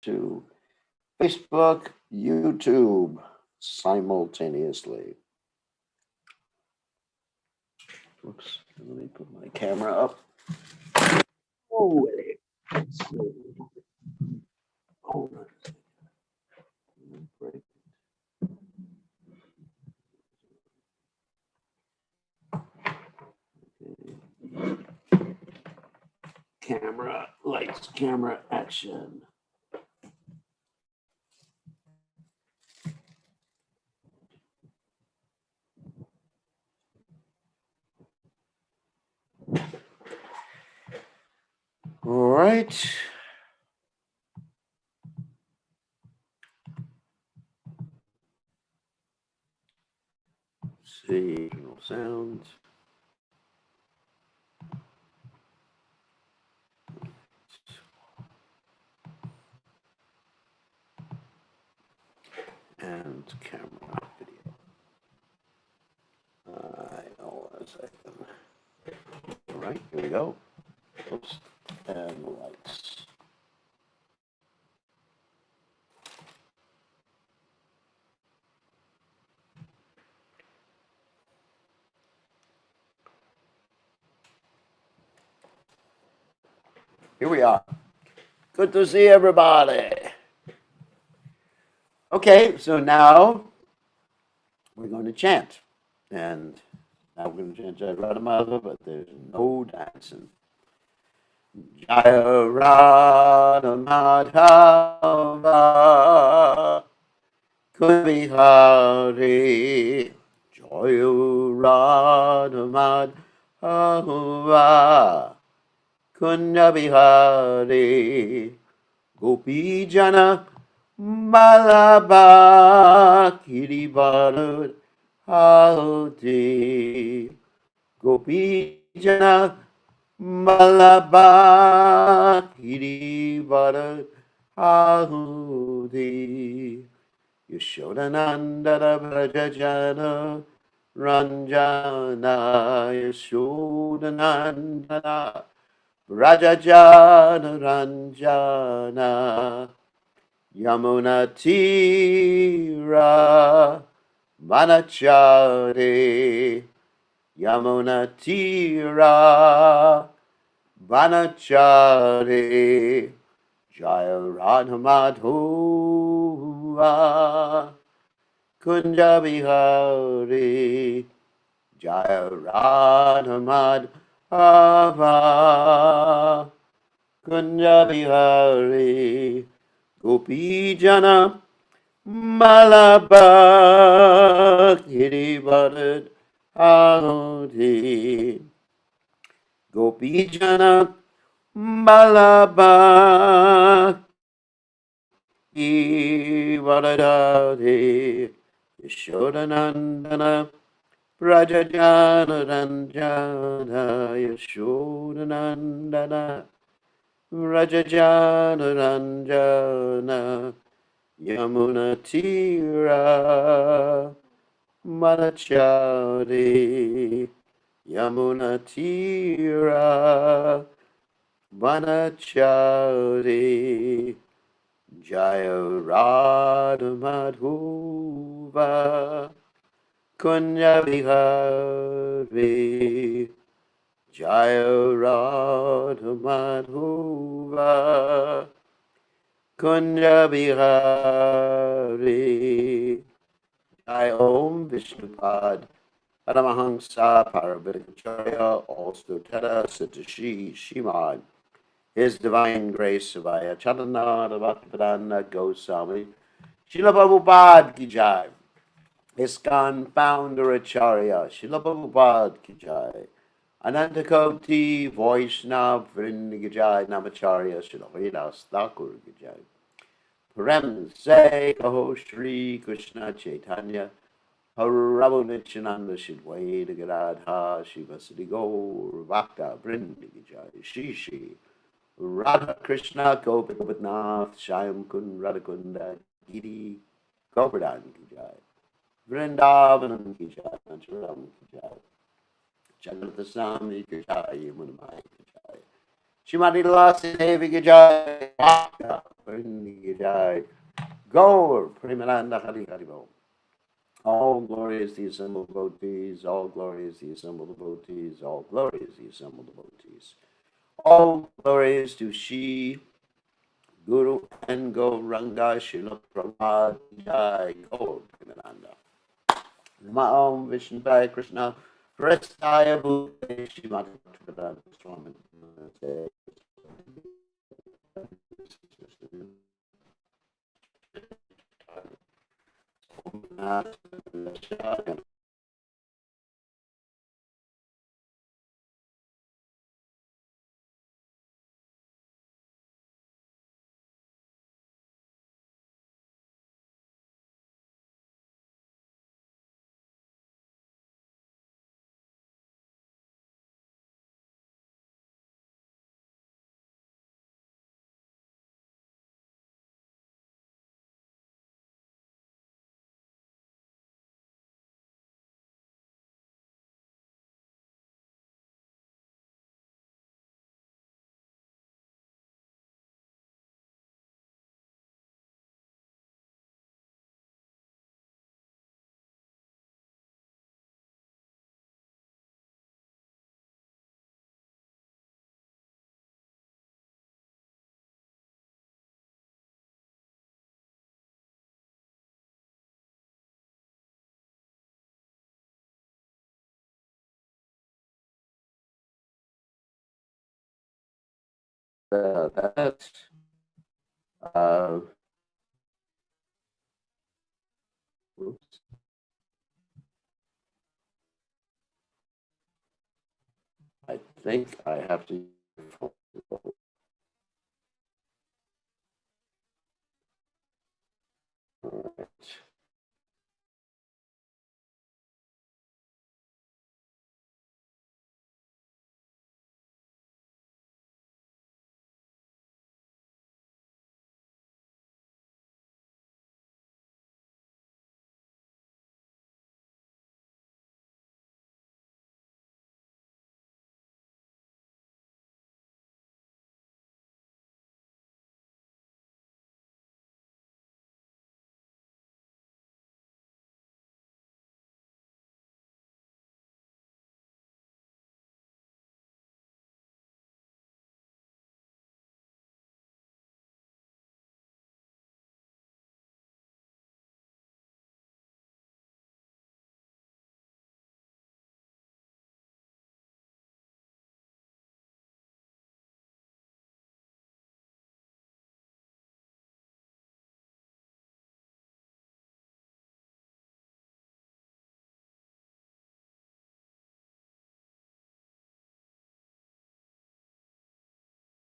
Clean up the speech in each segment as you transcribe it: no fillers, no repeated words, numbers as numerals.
to Facebook, YouTube simultaneously. Whoops, let me put my camera up. Oh, wait. Hold on. Break. Okay. Camera, lights, camera, action. All right. Let's see, sound. And camera video. Hold on a second. All right, here we go. Oops. And the lights. Here we are. Good to see everybody. Okay, so now we're going to chant. And now we're going to chant Jai Radha, but there's no dancing. Jaya Radha Madhava Kunbihari Jaya Radha Madhava Kunjabihari Gopijana Malabha Kiribara Halti Gopijana Malabha Kiribara Halti Yashodanandana Brajajana Ranjana Yashodanandana Rajajana Ranjana Yamuna Tira Vanachare Yamuna Tira Vanachare Jaya Radha Madhova Kunja Bihari Jaya Radha Madhava Kunja Bihari Gopijana Malabha Kiribharat Ahuti Gopijana Malabha Kiribharat Yashodanandana Prajajana Ranjana Yashodanandana Rajajana Ranjana Yamuna Tira Manachari Yamuna Tira Manachari Jaya Radha Madhova Kunya Vihari Jaya Radha Madhova Kunya Vihari Jai Om Vishnupad Paramahamsa Parabhikacharya Alstotara Satashi Shimad His Divine Grace Savaya Chaitanya Caritamrta Goswami Srila Prabhupada Ki Jai ISKCON Founder Acharya Srila Prabhupada Ki Jai Anantakoti Vaishnav Vrinda Ki Jai Namacharya Srila Haridas Thakur Ki Jai Prem Se Kaho Shri Krishna Chaitanya Prabhu Nityananda Shidwaita Gadadha Shivasati Gaur Bhakta Vrinda Ki Jai Shri Shri Radha Krishna Gopinath Shyam Kun Radhakunda Giri Govardhan Ki Jai Vrindavanam Ki Jai Manchuram Ki Jai Jagannath Swami Ki Jai Yamunamai Ki Jai Shrimati Lalasi Devi ki jai, Bhakta Vrindi ki jai, Gaur Premananda Hari Hari Bol. All glory is the assembled devotees, all glory is the assembled devotees, all glory is the assembled devotees. All glory is to Shi, Guru and Gauranga, Srila Prabhupada Jai, Gaur Premananda. Nama Om Vishnu Vai Krishna, Prestaya Bhute, Shrimati Bhaktivedanta Swami. That's uh, oops. I think I have to. All right.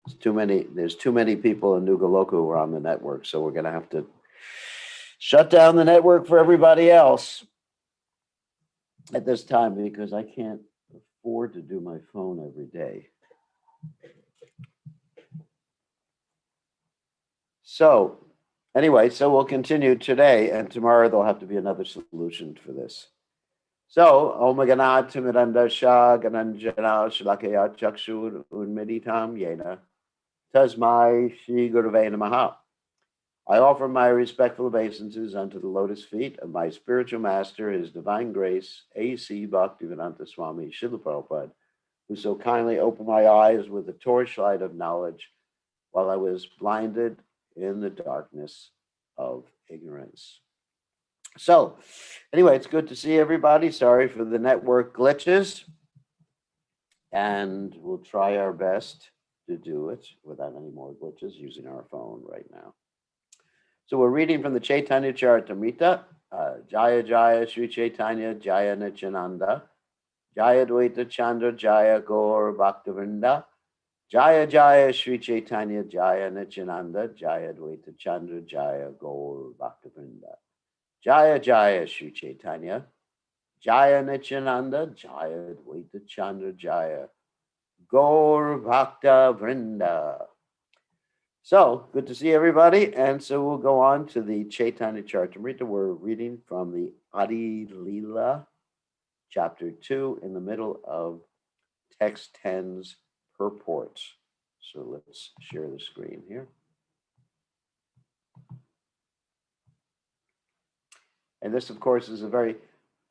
There's too many. There's too many people in Nugaloku who are on the network, so we're going to have to shut down the network for everybody else at this time because I can't afford to do my phone every day. So, anyway, so we'll continue today, and tomorrow there'll have to be another solution for this. So, Om Ganat Timiranda Shah Gananjana Shalakaya Chakshur Unmeditam Yena Tasmai Shri Gurave Namaha. I offer my respectful obeisances unto the lotus feet of my spiritual master, His Divine Grace, A.C. Bhaktivedanta Swami Srila Prabhupada, who so kindly opened my eyes with the torchlight of knowledge while I was blinded in the darkness of ignorance. So, anyway, it's good to see everybody. Sorry for the network glitches. And we'll try our best to do it without any more glitches using our phone right now. So we're reading from the Caitanya Caritamrta, Jaya Jaya Sri Chaitanya Jaya Nityananda, Jaya Dvaita Chandra Jaya Gaur Bhaktivinoda, Jaya Jaya Sri Chaitanya Jaya Nityananda, Jaya Dvaita Chandra Jaya Gaur Bhaktivinoda, Jaya Jaya Sri Chaitanya, Jaya Nityananda, Jaya Dvaita Chandra Jaya Gaur Bhakta Vrinda. So, good to see everybody. And so we'll go on to the Caitanya Caritamrta. We're reading from the Adi Leela, chapter 2, in the middle of text 10's purport. So let's share the screen here. And this, of course, is a very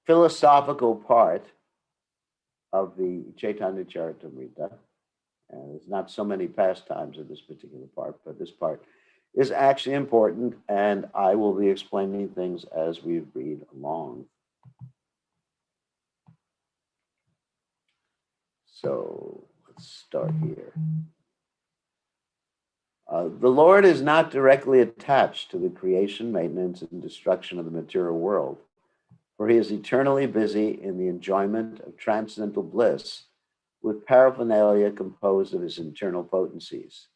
philosophical part of the Caitanya Caritamrta. And there's not so many pastimes in this particular part, but this part is actually important, and I will be explaining things as we read along. So let's start here. The Lord is not directly attached to the creation, maintenance, and destruction of the material world, for he is eternally busy in the enjoyment of transcendental bliss with paraphernalia composed of his internal potencies.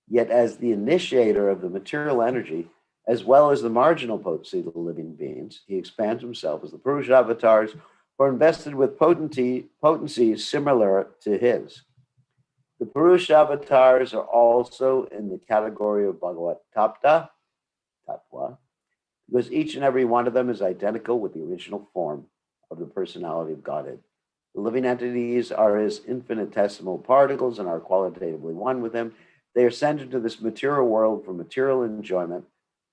Yet as the initiator of the material energy, as well as the marginal potency of the living beings, he expands himself as the Purusha avatars who are invested with potencies similar to his. The Purusha avatars are also in the category of Bhagavat Tattva, because each and every one of them is identical with the original form of the personality of Godhead. The living entities are his infinitesimal particles and are qualitatively one with him. They are sent into this material world for material enjoyment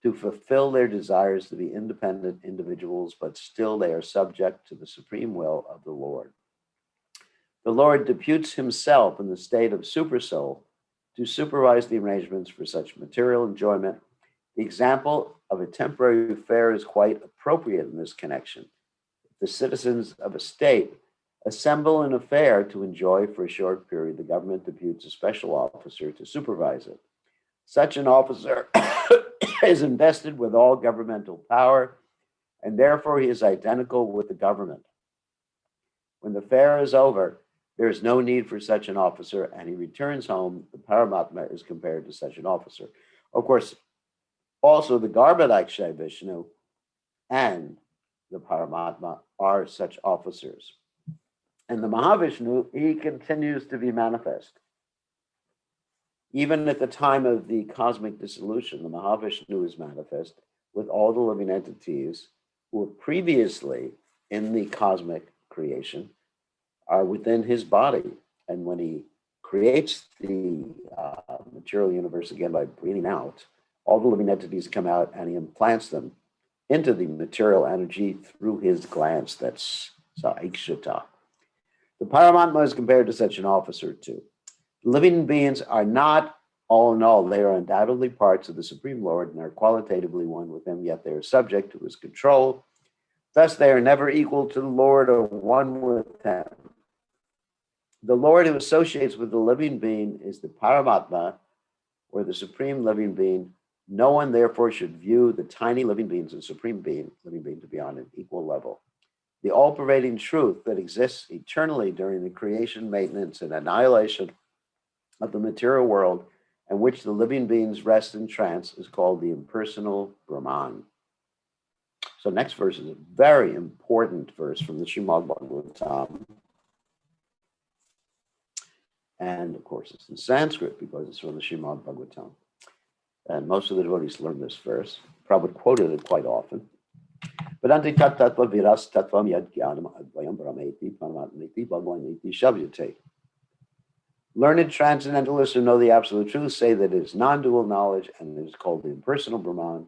to fulfill their desires to be independent individuals, but still they are subject to the supreme will of the Lord. The Lord deputes himself in the state of supersoul to supervise the arrangements for such material enjoyment. The example of a temporary fair is quite appropriate in this connection. If the citizens of a state assemble in a fair to enjoy for a short period, the government deputes a special officer to supervise it. Such an officer is invested with all governmental power, and therefore he is identical with the government. When the fair is over, there is no need for such an officer, and he returns home. The Paramatma is compared to such an officer. Of course, also the Garbhadakshay Vishnu and the Paramatma are such officers. And the Mahavishnu, he continues to be manifest. Even at the time of the cosmic dissolution, the Mahavishnu is manifest with all the living entities who were previously in the cosmic creation are within his body. And when he creates the material universe again by breathing out, all the living entities come out and he implants them into the material energy through his glance. That's Saikshata. The Paramatma is compared to such an officer too. Living beings are not all in all. They are undoubtedly parts of the Supreme Lord and are qualitatively one with him, yet they are subject to his control. Thus, they are never equal to the Lord or one with him. The Lord who associates with the living being is the Paramatma, or the Supreme Living Being. No one, therefore, should view the tiny living beings and Supreme Being, living being, to be on an equal level. The all-pervading truth that exists eternally during the creation, maintenance, and annihilation of the material world, and which the living beings rest in trance, is called the impersonal Brahman. So next verse is a very important verse from the Srimad Bhagavatam. And of course, it's in Sanskrit because it's from the Srimad Bhagavatam. And most of the devotees learn this verse. Prabhupada quoted it quite often. Vedanti tat tattva viras tattvam yad jnanam advayam brahmeti paramatmeti bhagavaniti shavyate. Learned transcendentalists who know the absolute truth say that it is non-dual knowledge and it is called the impersonal Brahman,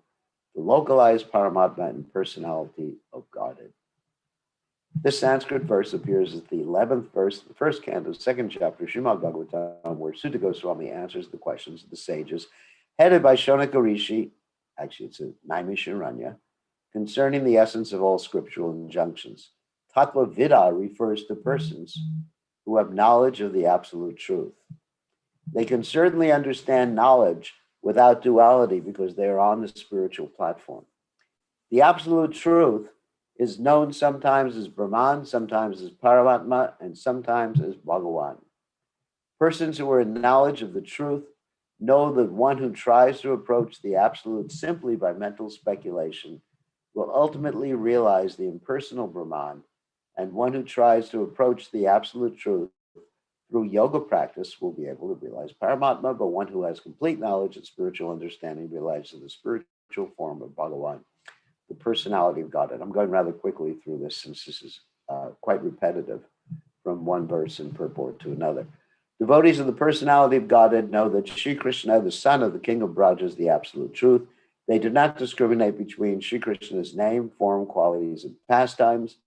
the localized Paramatma and personality of Godhead. This Sanskrit verse appears as the 11th verse of the first canto, second chapter, Srimad Bhagavatam, where Sutta Goswami answers the questions of the sages, headed by Shonaka Rishi, actually it's a Naimisharanya, concerning the essence of all scriptural injunctions. Tattva Vida refers to persons who have knowledge of the absolute truth. They can certainly understand knowledge without duality because they are on the spiritual platform. The absolute truth is known sometimes as Brahman, sometimes as Paramatma, and sometimes as Bhagavan. Persons who are in knowledge of the truth know that one who tries to approach the absolute simply by mental speculation will ultimately realize the impersonal Brahman, and one who tries to approach the absolute truth through yoga practice will be able to realize Paramatma, but one who has complete knowledge and spiritual understanding realizes the spiritual form of Bhagavan, the personality of God. And I'm going rather quickly through this since this is quite repetitive from one verse in purport to another. Devotees of the personality of Godhead know that Sri Krishna, the son of the king of Braj, is the absolute truth. They do not discriminate between Sri Krishna's name, form, qualities, and pastimes.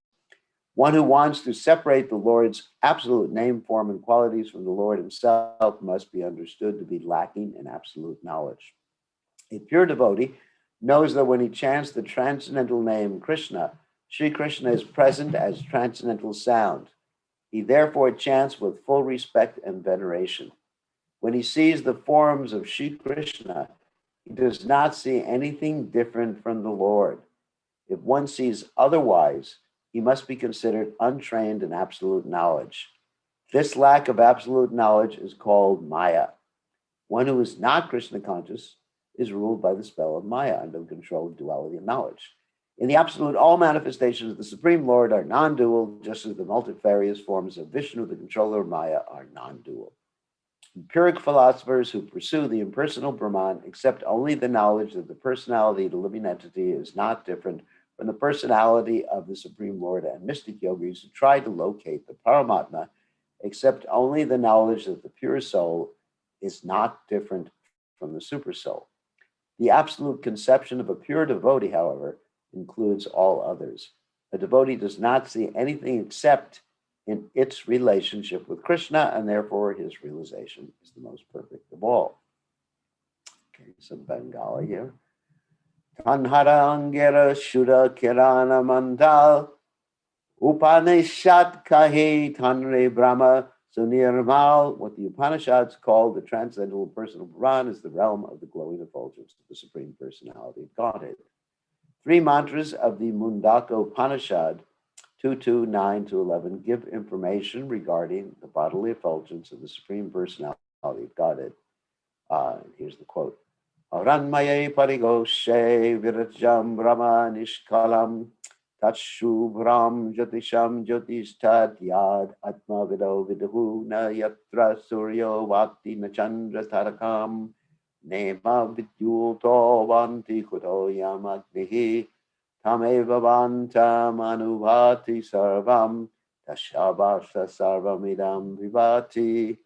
One who wants to separate the Lord's absolute name, form, and qualities from the Lord himself must be understood to be lacking in absolute knowledge. A pure devotee knows that when he chants the transcendental name Krishna, Sri Krishna is present as transcendental sound. He therefore chants with full respect and veneration. When he sees the forms of Sri Krishna, he does not see anything different from the Lord. If one sees otherwise, he must be considered untrained in absolute knowledge. This lack of absolute knowledge is called Maya. One who is not Krishna conscious is ruled by the spell of Maya under the control of duality of knowledge. In the absolute, all manifestations of the Supreme Lord are non-dual, just as the multifarious forms of Vishnu, the controller of Maya, are non-dual. Empiric philosophers who pursue the impersonal Brahman accept only the knowledge that the personality of the living entity is not different from the personality of the Supreme Lord, and mystic yogis who try to locate the Paramatma accept only the knowledge that the pure soul is not different from the super soul. The absolute conception of a pure devotee, however, includes all others. A devotee does not see anything except in its relationship with Krishna, and therefore his realization is the most perfect of all. Okay, some Bengali here. Tanhara Angera Shuddha Kirana Mandal Upanishad Kahi Tanre Brahma Sunirmal. What the Upanishads call the transcendental personal Brahman is the realm of the glowing effulgence of the Supreme Personality of Godhead. 3 mantras of the Mundaka Upanishad 2, 9 to 11 give information regarding the bodily effulgence of the Supreme Personality of Godhead. Here's the quote. Aranmaye parigoshe virajam brahma nishkalam tatshubhram jyotisham jyotishtat yad atma vido vidahu na yatra suryo vakti na chandra tarakam nema vidyuto vanti kuto yamagnihi tameva vantam anubhati sarvam tashabhasha sarvamidam vivati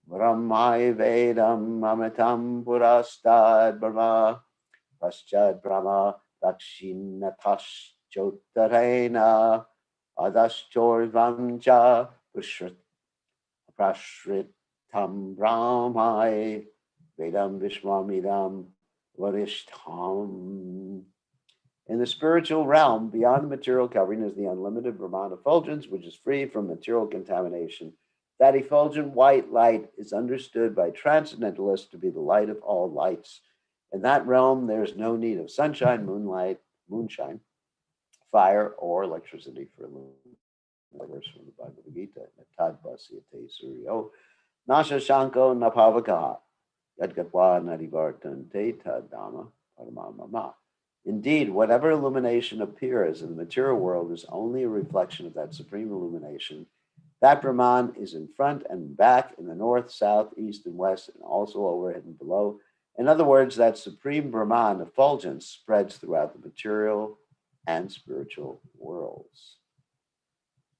Brahmai Vedam Amitam Purastad Brahma Paschad Brahma Dakshinatas Jyotarena Adaschorvamcha Prashritam Brahmai Vedam Vishwamidam Varishtham. In the spiritual realm, beyond the material covering, is the unlimited Brahman effulgence, which is free from material contamination. That effulgent white light is understood by transcendentalists to be the light of all lights. In that realm, there is no need of sunshine, moonshine, fire, or electricity for illumination. Verse from the Bhagavad Gita. Tad pasyate suryo nasha shanko napavakaha yadgatva nadivartante tad dhamma paramamama. Indeed, whatever illumination appears in the material world is only a reflection of that supreme illumination. That Brahman is in front and back, in the north, south, east, and west, and also overhead and below. In other words, that supreme Brahman effulgence spreads throughout the material and spiritual worlds.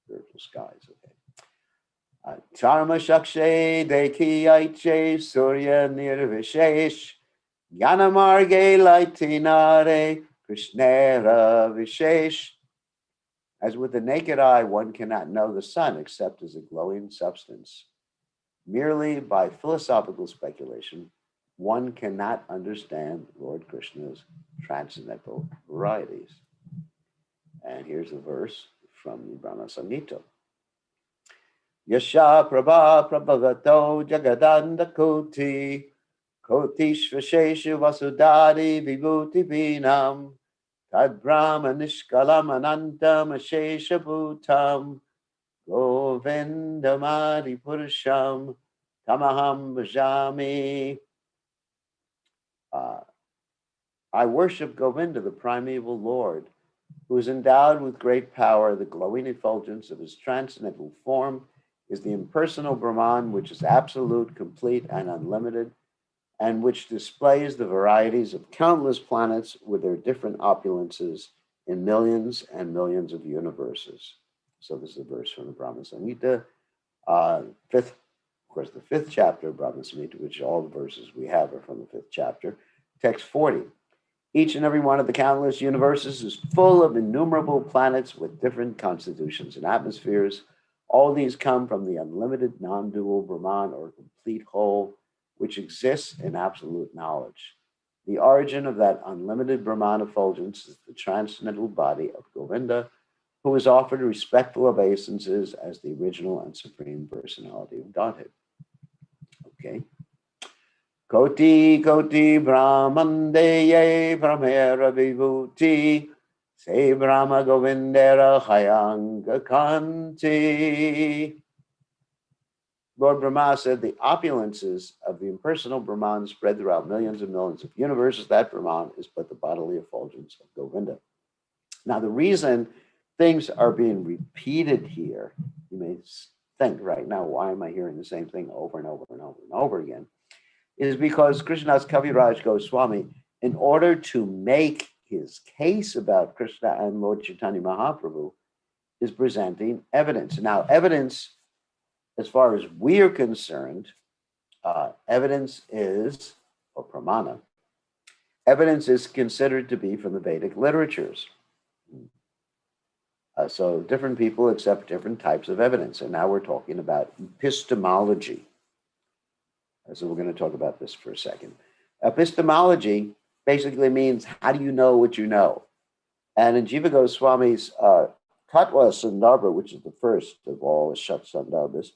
Spiritual skies, okay. Charma shakshe deki aiche surya nirvishesh Yanamarge laitinare krishnera vishesh. As with the naked eye, one cannot know the sun except as a glowing substance. Merely by philosophical speculation, one cannot understand Lord Krishna's transcendental varieties. And here's a verse from the Brahma Samhita. Yasha prabha prabhavato jagadanda koti kotishvasheshu vasudari vibhuti vinam Tad Brahma Nishkalam Anantam Ashesha Bhutam Govindamadi Purusham Tamaham Bhajami. I worship Govinda, the primeval Lord, who is endowed with great power. The glowing effulgence of his transcendental form is the impersonal Brahman, which is absolute, complete, and unlimited, and which displays the varieties of countless planets with their different opulences in millions and millions of universes. So this is a verse from the Brahma Samhita, 5th course, the 5th chapter of Brahma Samhita, which all the verses we have are from the 5th chapter, text 40. Each and every one of the countless universes is full of innumerable planets with different constitutions and atmospheres. All these come from the unlimited non-dual Brahman, or complete whole, which exists in absolute knowledge. The origin of that unlimited Brahman effulgence is the transcendental body of Govinda, who is offered respectful obeisances as the original and supreme personality of Godhead. Okay. Koti koti brahmandeye brahmera vibhuti se brahma govindera hayanga kanti. Lord Brahma said the opulences of the impersonal Brahman spread throughout millions and millions of universes. That Brahman is but the bodily effulgence of Govinda. Now, the reason things are being repeated here, you may think right now, why am I hearing the same thing over and over and over and over again? Is because Krishnadas Kaviraj Goswami, in order to make his case about Krishna and Lord Chaitanya Mahaprabhu, is presenting evidence. Now, evidence, as far as we are concerned, evidence is, or pramana, evidence is considered to be from the Vedic literatures. So different people accept different types of evidence. And now we're talking about epistemology. So we're going to talk about this for a second. Epistemology basically means, how do you know what you know? And in Jiva Goswami's Tattva Sandarbha, which is the first of all the Shat Sandarbhas,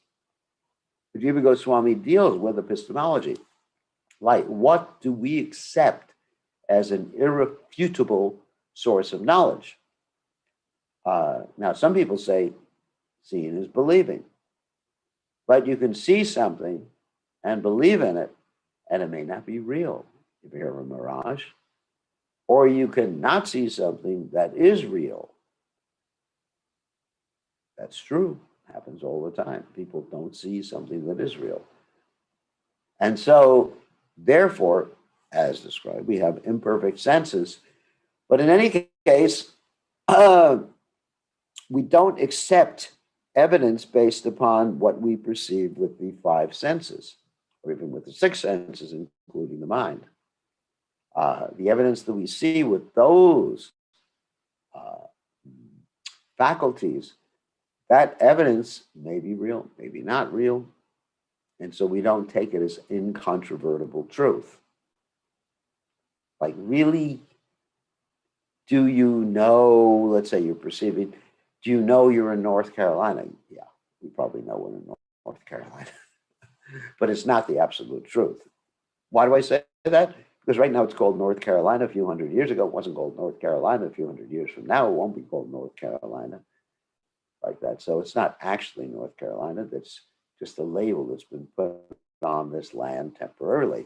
Jiva Goswami deals with epistemology. Like, what do we accept as an irrefutable source of knowledge? Now, some people say seeing is believing. But you can see something and believe in it, and it may not be real. If you hear a mirage. Or you can not see something that is real. That's true. Happens all the time. People don't see something that is real. And so, therefore, as described, we have imperfect senses. But in any case, we don't accept evidence based upon what we perceive with the 5 senses, or even with the 6 senses, including the mind. The evidence that we see with those faculties, that evidence may be real, maybe not real. And so we don't take it as incontrovertible truth. Like, really, do you know, let's say you're perceiving, do you know you're in North Carolina? Yeah, we probably know we're in North Carolina. But it's not the absolute truth. Why do I say that? Because right now it's called North Carolina. A few hundred years ago, it wasn't called North Carolina. A few hundred years from now, it won't be called North Carolina like that. So it's not actually North Carolina. That's just a label that's been put on this land temporarily.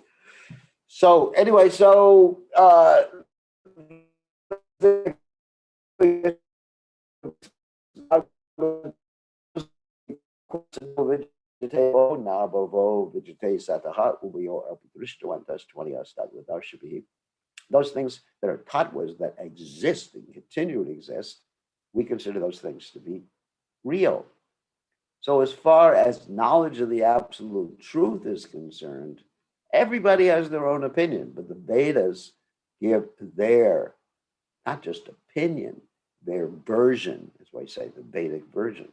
So anyway, so those things that are tattvas that exist and continue to exist, we consider those things to be real. So as far as knowledge of the absolute truth is concerned, everybody has their own opinion, but the Vedas give their, not just opinion, their version, is why I say the Vedic version.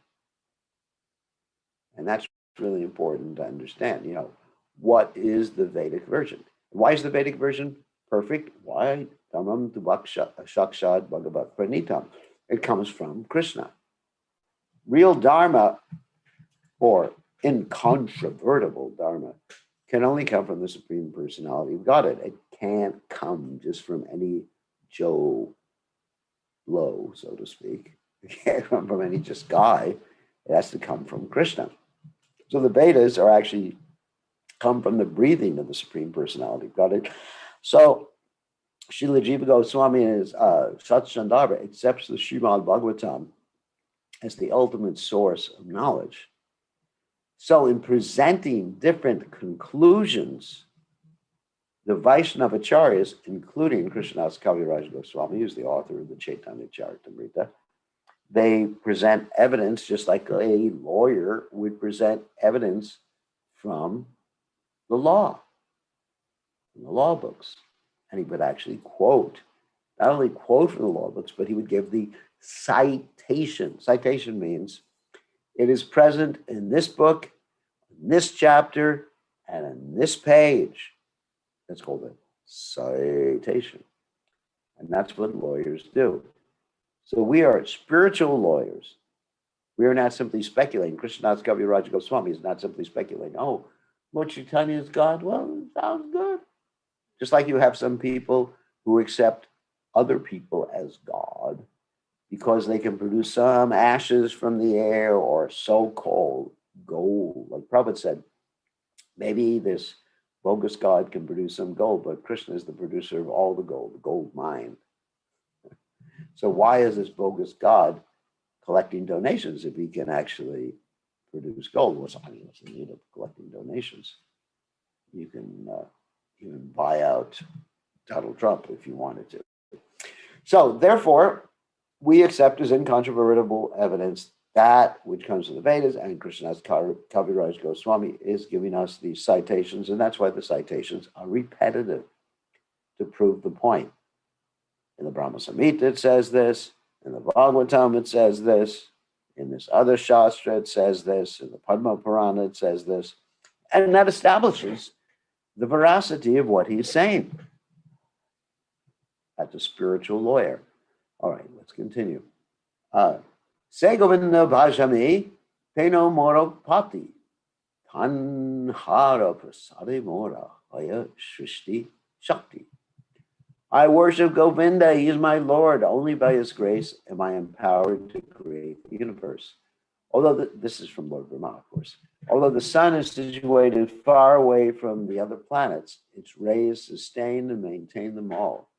And that's really important to understand, you know, what is the Vedic version? Why is the Vedic version perfect? Why? Dhammam tu shakshad bhagavat pranitam. It comes from Krishna. Real Dharma, or incontrovertible Dharma, can only come from the Supreme Personality of Godhead. It can't come just from any Joe Blow, so to speak. It can't come from any just guy. It has to come from Krishna. So the Vedas are actually come from the breathing of the Supreme Personality of Godhead. So Srila Jiva Goswami in his Satsandarbha accepts the Srimad Bhagavatam as the ultimate source of knowledge. So in presenting different conclusions, the Vaishnavacharyas, including Krishnadas Kaviraj Goswami, who's the author of the Caitanya Caritamrta, they present evidence just like a lawyer would present evidence from the law, from the law books. And he would actually quote, not only quote from the law books, but he would give the citation. Citation means it is present in this book, in this chapter, and in this page. That's called a citation. And that's what lawyers do. So we are spiritual lawyers. We are not simply speculating. Krishnadas Kaviraj Goswami is not simply speculating. Oh, Lord Chaitanya is God. Well, it sounds good. Just like you have some people who accept other people as God because they can produce some ashes from the air or so-called gold. Like Prabhupada said, maybe this bogus God can produce some gold, but Krishna is the producer of all the gold mine. So why is this bogus God collecting donations if he can actually produce gold? What's the need of collecting donations? You can even buy out Donald Trump if you wanted to. So therefore, we accept as incontrovertible evidence that which comes from the Vedas, and Krishnadas Kaviraj Goswami is giving us these citations, and that's why the citations are repetitive to prove the point. In the Brahma Samhita it says this, in the Bhagavatam it says this, in this other Shastra it says this, in the Padma Purana it says this, and that establishes the veracity of what he's saying. That's a spiritual lawyer. All right, let's continue. Se Govinda Bhajami Peno Moro Pati Tanhara Prasade Mora Haya Shrishti Shakti. I worship Govinda, he is my Lord. Only by his grace am I empowered to create the universe. Although this is from Lord Brahma, of course. Although the sun is situated far away from the other planets, its rays sustain and maintain them all.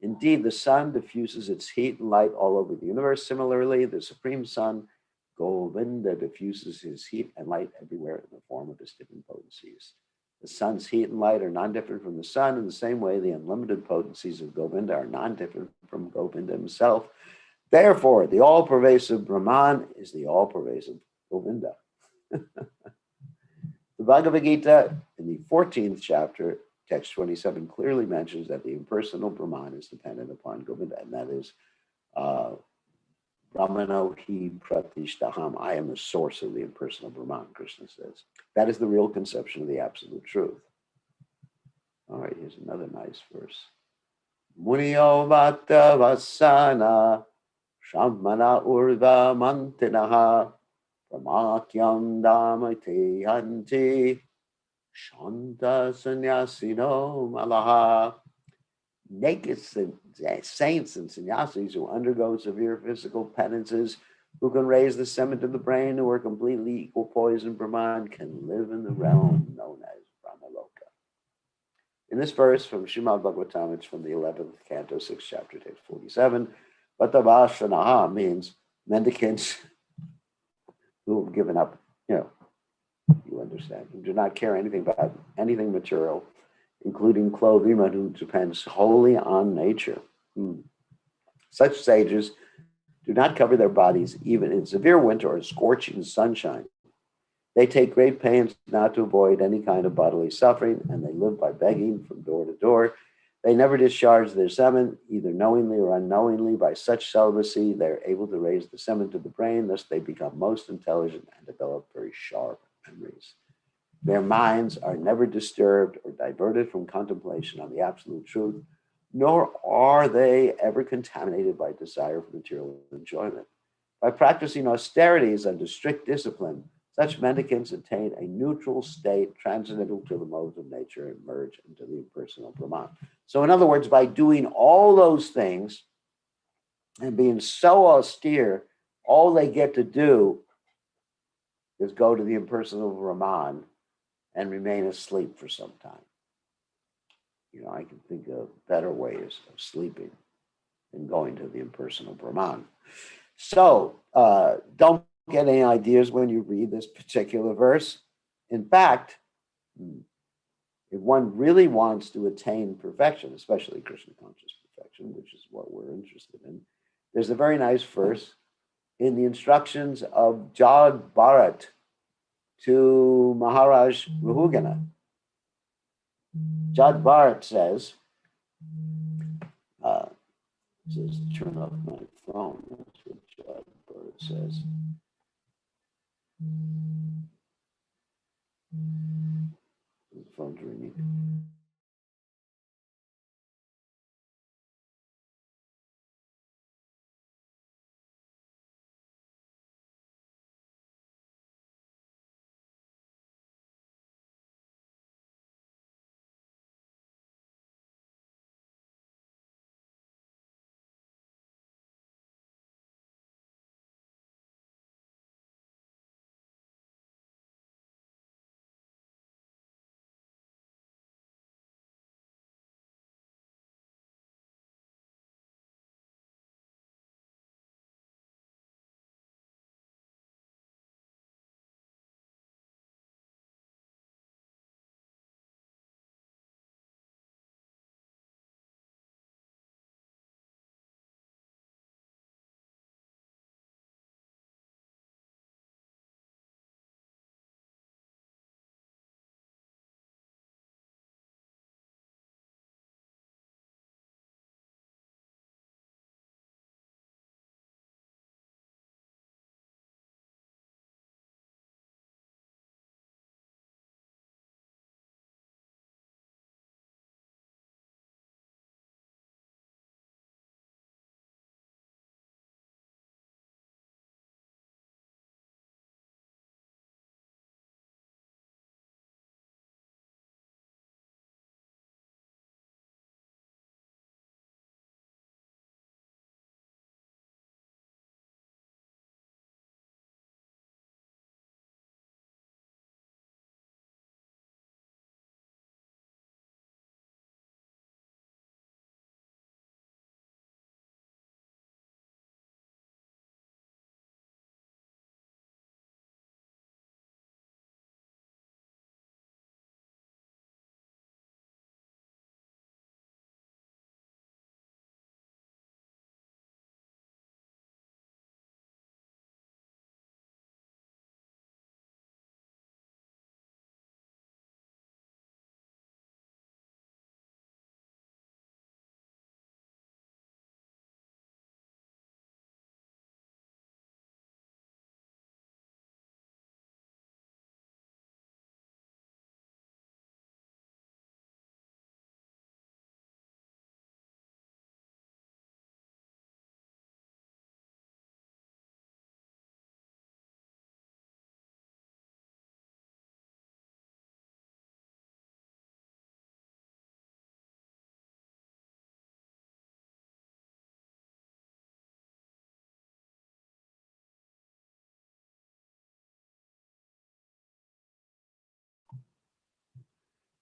Indeed, the sun diffuses its heat and light all over the universe. Similarly, the Supreme Sun, Govinda, diffuses his heat and light everywhere in the form of his different potencies. The sun's heat and light are non-different from the sun. In the same way, the unlimited potencies of Govinda are non-different from Govinda himself. Therefore, the all-pervasive Brahman is the all-pervasive Govinda. The Bhagavad Gita, in the 14th chapter, text 27, clearly mentions that the impersonal Brahman is dependent upon Govinda, and that is Brahmano hi pratishtaham. I am the source of the impersonal Brahman, Krishna says. That is the real conception of the absolute truth. All right, here's another nice verse. Muniyo vata vasana shamana urva mantinaha pramakyam damate hanti shanta sannyasino malaha. Naked saints and sannyasis who undergo severe physical penances, who can raise the cement of the brain, who are completely equal poised in Brahman, can live in the realm known as Brahmaloka. In this verse from Srimad Bhagavatam, it's from the 11th canto, 6th chapter, text 47, Vatavashanaha means mendicants who have given up, you understand, who do not care anything about anything material, including clothing, but who depends wholly on nature. Such sages do not cover their bodies even in severe winter or scorching sunshine. They take great pains not to avoid any kind of bodily suffering, and they live by begging from door to door. They never discharge their semen, either knowingly or unknowingly. By such celibacy, they are able to raise the semen to the brain, thus they become most intelligent and develop very sharp memories. Their minds are never disturbed or diverted from contemplation on the absolute truth, nor are they ever contaminated by desire for material enjoyment. By practicing austerities under strict discipline, such mendicants attain a neutral state transcendental to the modes of nature and merge into the impersonal Brahman. So in other words, by doing all those things and being so austere, all they get to do is go to the impersonal Brahman and remain asleep for some time. I can think of better ways of sleeping than going to the impersonal Brahman. So don't get any ideas when you read this particular verse. In fact, if one really wants to attain perfection, especially Krishna conscious perfection, which is what we're interested in, there's a very nice verse in the instructions of Jad Bharat to Maharaj Rahugana. Jad Bharat says, turn off my phone. That's what Jad Bharat says. The phone's ringing.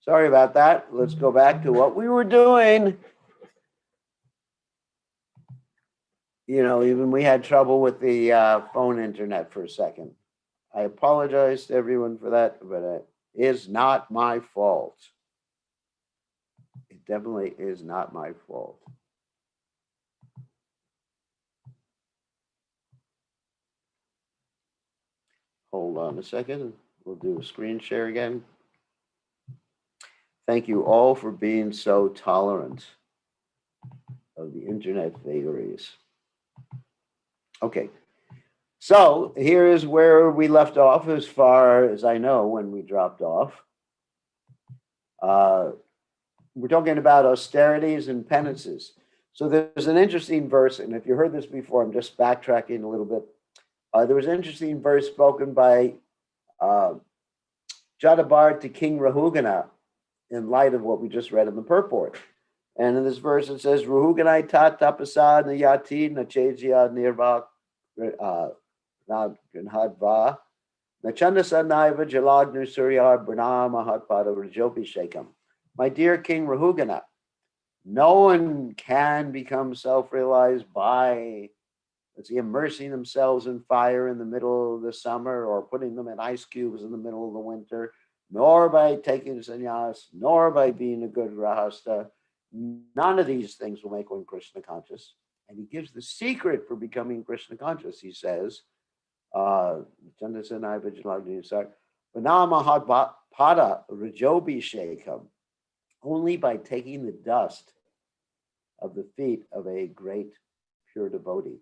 Sorry about that. Let's go back to what we were doing. You know, even we had trouble with the phone internet for a second. I apologize to everyone for that, but it is not my fault. It definitely is not my fault. Hold on a second. We'll do a screen share again. Thank you all for being so tolerant of the internet vagaries. Okay, so here is where we left off as far as I know when we dropped off. We're talking about austerities and penances. So there's an interesting verse, and if you heard this before, I'm just backtracking a little bit. There was an interesting verse spoken by Jadabar to King Rahugana in light of what we just read in the purport. And in this verse it says, Rahuganai ta tapasa nayati nachejya nirva nadva nachandasa naiva jalagnu suryar brna mahatpada rajopi shekam. My dear King Rahugana, no one can become self-realized by, let's see, immersing themselves in fire in the middle of the summer or putting them in ice cubes in the middle of the winter, nor by taking sannyas, nor by being a good grahasta. None of these things will make one Krishna conscious. And he gives the secret for becoming Krishna conscious. He says, Vanamahat pada rajobi shekam. Only by taking the dust of the feet of a great pure devotee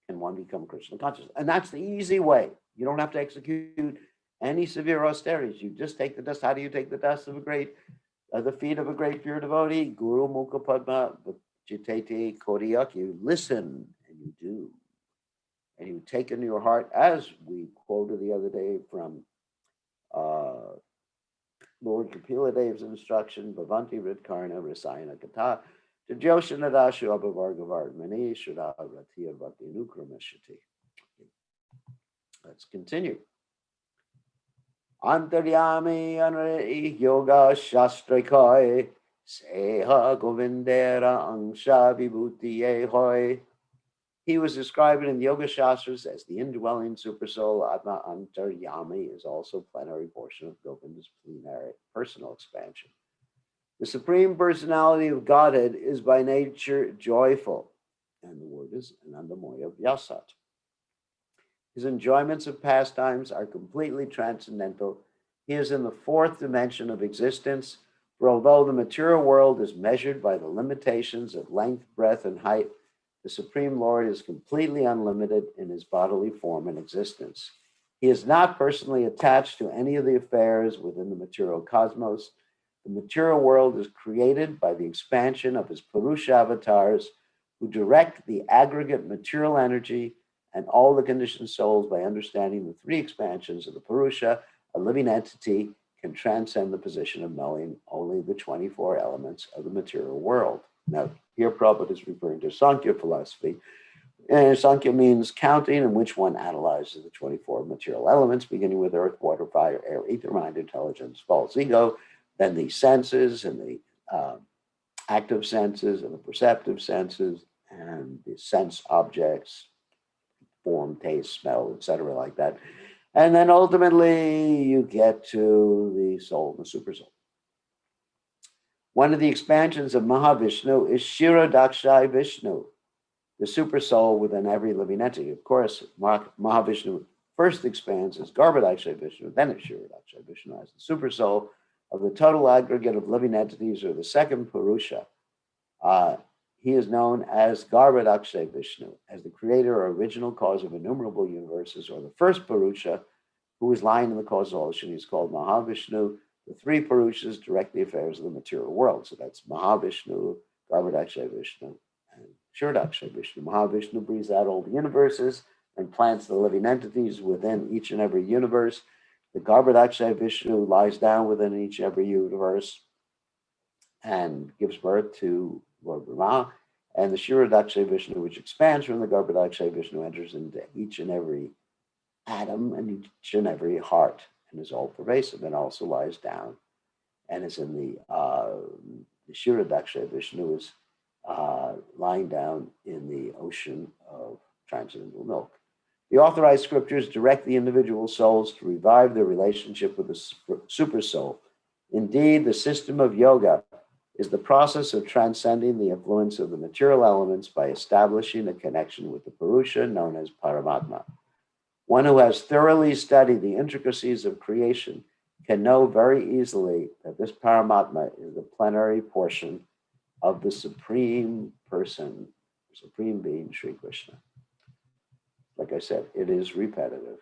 can one become Krishna conscious. And that's the easy way. You don't have to execute any severe austerities. You just take the dust. How do you take the dust of the feet of a great pure devotee? Guru Mukha Padma Jitete Kodiyak. You listen and you do. And you take into your heart, as we quoted the other day from Lord Kapila Dev's instruction, Bhavanti Ritkarna Rasayana Kata, to Joshanadashu Abhavargavardmani Shraddha Ratiya Bhakti Nukramashati. Let's continue. Antaryami Anari Yoga Shastrikoi Seha Govindera Angsha Vibhuti Hoy. He was described in the Yoga Shastras as the indwelling supersoul. Atma Antaryami is also plenary portion of Govinda's plenary personal expansion. The Supreme Personality of Godhead is by nature joyful, and the word is Anandamoya Vyasat. His enjoyments of pastimes are completely transcendental. He is in the fourth dimension of existence, for although the material world is measured by the limitations of length, breadth, and height, the Supreme Lord is completely unlimited in his bodily form and existence. He is not personally attached to any of the affairs within the material cosmos. The material world is created by the expansion of his Purusha avatars, who direct the aggregate material energy and all the conditioned souls by understanding the three expansions of the Purusha. A living entity can transcend the position of knowing only the 24 elements of the material world. Now, here Prabhupada is referring to Sankhya philosophy. And Sankhya means counting, in which one analyzes the 24 material elements, beginning with earth, water, fire, air, ether, mind, intelligence, false ego, then the senses and the active senses and the perceptive senses and the sense objects, form, taste, smell, etc., like that. And then ultimately you get to the soul, the super soul. One of the expansions of Mahavishnu is Shirodakshai Vishnu, the super soul within every living entity. Of course, Mahavishnu first expands as Garbhodakshay Vishnu, then as Shirodakshai Vishnu as the super soul of the total aggregate of living entities, or the second Purusha. He is known as Garbhodakshay Vishnu, as the creator or original cause of innumerable universes, or the first Purusha, who is lying in the causal ocean. He's called Mahavishnu. The three Purushas direct the affairs of the material world. So that's Mahavishnu, Garbhodakshay Vishnu, and Shirodakshai Vishnu. Mahavishnu breathes out all the universes and plants the living entities within each and every universe. The Garbhodakshay Vishnu lies down within each and every universe and gives birth to Lord Brahma. And the Shirodakshai Vishnu, which expands from the Garbhodakshay Vishnu, enters into each and every atom and each and every heart, and is all pervasive, and also lies down and is in the Shirodakshai Vishnu is lying down in the ocean of transcendental milk. The authorized scriptures direct the individual souls to revive their relationship with the super soul. Indeed, the system of yoga is the process of transcending the influence of the material elements by establishing a connection with the Purusha known as Paramatma. One who has thoroughly studied the intricacies of creation can know very easily that this Paramatma is the plenary portion of the Supreme Person, Supreme Being, Sri Krishna. Like I said, it is repetitive.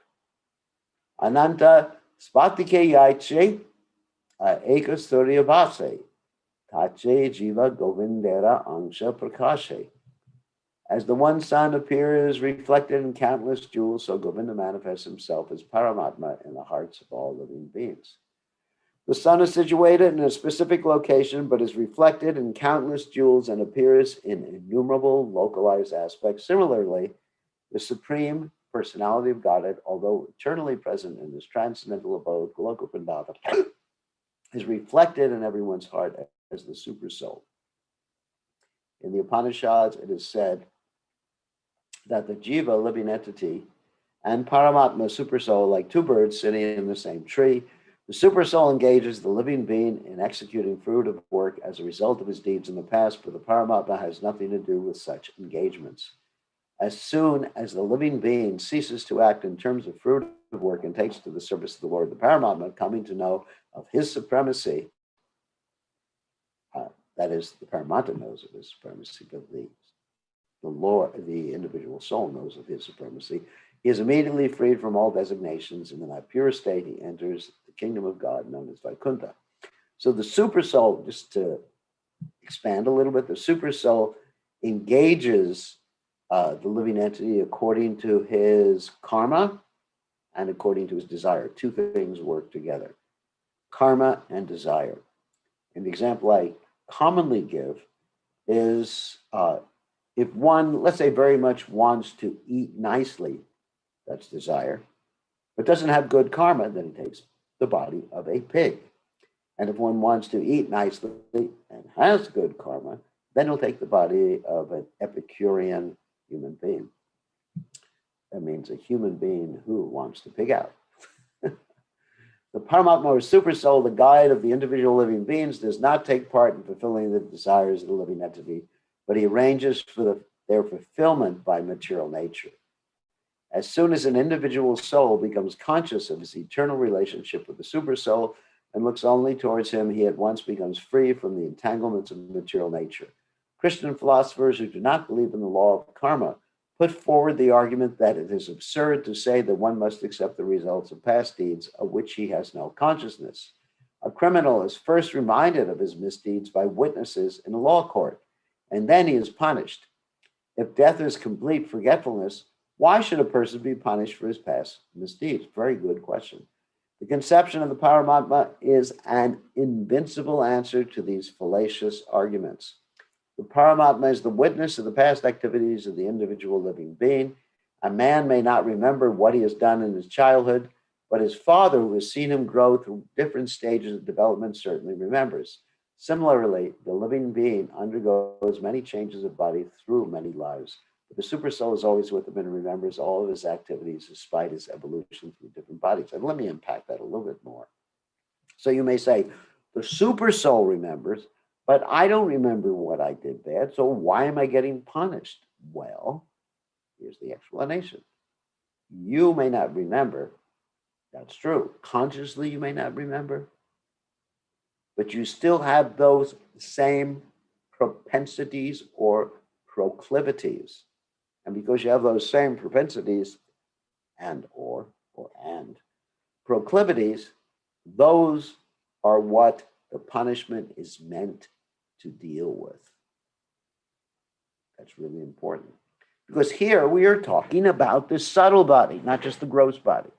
Ananta spatike yaiche ekasturya bhase tache jiva govindera angsha prakashe. As the one sun appears reflected in countless jewels, so Govinda manifests himself as Paramatma in the hearts of all living beings. The sun is situated in a specific location, but is reflected in countless jewels and appears in innumerable localized aspects. Similarly, the Supreme Personality of Godhead, although eternally present in this transcendental abode, Goloka Vrindavan, is reflected in everyone's heart as the super soul. In the Upanishads, it is said that the Jiva, living entity, and Paramatma, super soul, like two birds sitting in the same tree. The super soul engages the living being in executing fruitive work as a result of his deeds in the past, but the Paramatma has nothing to do with such engagements. As soon as the living being ceases to act in terms of fruitive work and takes to the service of the Lord, the Paramatma, coming to know of his supremacy, that is, the Paramatma knows of his supremacy, but the Lord, the individual soul knows of his supremacy. He is immediately freed from all designations, and in that pure state, he enters the kingdom of God known as Vaikuntha. So the super soul, just to expand a little bit, the super soul engages the living entity according to his karma and according to his desire. Two things work together, karma and desire. And the example I commonly give is if one, let's say, very much wants to eat nicely, that's desire, but doesn't have good karma, then he takes the body of a pig. And if one wants to eat nicely and has good karma, then he'll take the body of an Epicurean human being. That means a human being who wants to pig out. The Paramatma or super soul, the guide of the individual living beings, does not take part in fulfilling the desires of the living entity, but he arranges for their fulfillment by material nature. As soon as an individual soul becomes conscious of his eternal relationship with the super soul and looks only towards him, he at once becomes free from the entanglements of material nature. Christian philosophers who do not believe in the law of karma put forward the argument that it is absurd to say that one must accept the results of past deeds of which he has no consciousness. A criminal is first reminded of his misdeeds by witnesses in a law court, and then he is punished. If death is complete forgetfulness, why should a person be punished for his past misdeeds? Very good question. The conception of the Paramatma is an invincible answer to these fallacious arguments. The Paramatma is the witness of the past activities of the individual living being. A man may not remember what he has done in his childhood, but his father, who has seen him grow through different stages of development, certainly remembers. Similarly, the living being undergoes many changes of body through many lives. But the super soul is always with him and remembers all of his activities despite his evolution through different bodies. And let me unpack that a little bit more. So you may say, the super soul remembers, but I don't remember what I did bad, so why am I getting punished? Well, here's the explanation. You may not remember. That's true. Consciously, you may not remember, but you still have those same propensities or proclivities. And because you have those same propensities and proclivities, those are what the punishment is meant to deal with. That's really important. Because here we are talking about the subtle body, not just the gross body.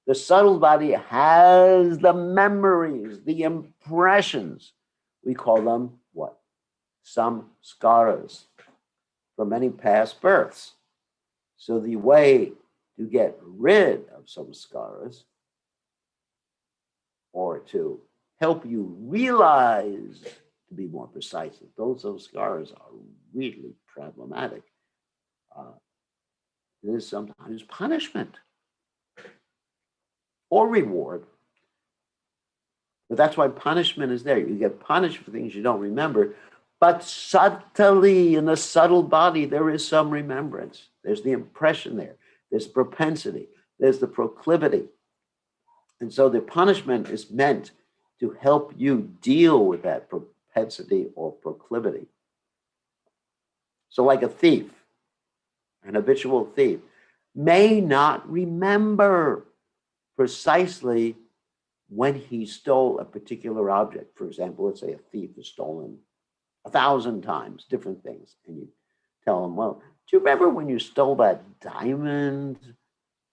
The subtle body has the memories, the impressions. We call them what? Samskaras from many past births. So the way to get rid of samskaras, or to help you realize, to be more precise, that those samskaras are really problematic, is sometimes punishment or reward. But that's why punishment is there. You get punished for things you don't remember, but subtly in the subtle body, there is some remembrance. There's the impression there. There's propensity. There's the proclivity. And so the punishment is meant to help you deal with that propensity or proclivity. So like a thief, an habitual thief, may not remember precisely when he stole a particular object. For example, let's say a thief has stolen 1,000 times different things, and you tell him, well, do you remember when you stole that diamond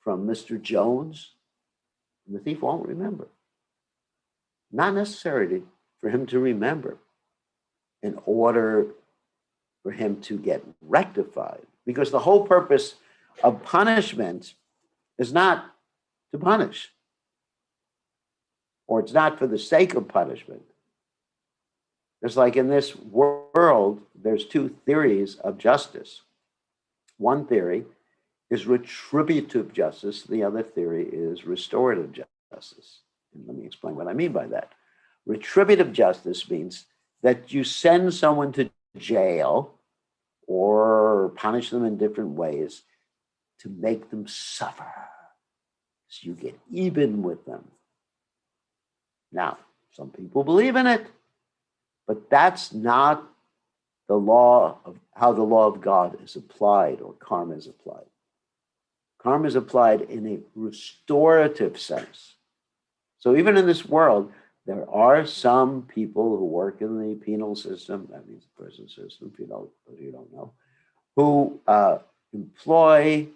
from Mr. Jones? And the thief won't remember. Not necessary for him to remember in order for him to get rectified, because the whole purpose of punishment is not to punish, or it's not for the sake of punishment. It's like in this world, there's two theories of justice. One theory is retributive justice. The other theory is restorative justice. And let me explain what I mean by that. Retributive justice means that you send someone to jail or punish them in different ways to make them suffer. So you get even with them. Now, some people believe in it, but that's not the law of how the law of God is applied or karma is applied. Karma is applied in a restorative sense. So even in this world, there are some people who work in the penal system, that means the prison system, if you don't know, who employ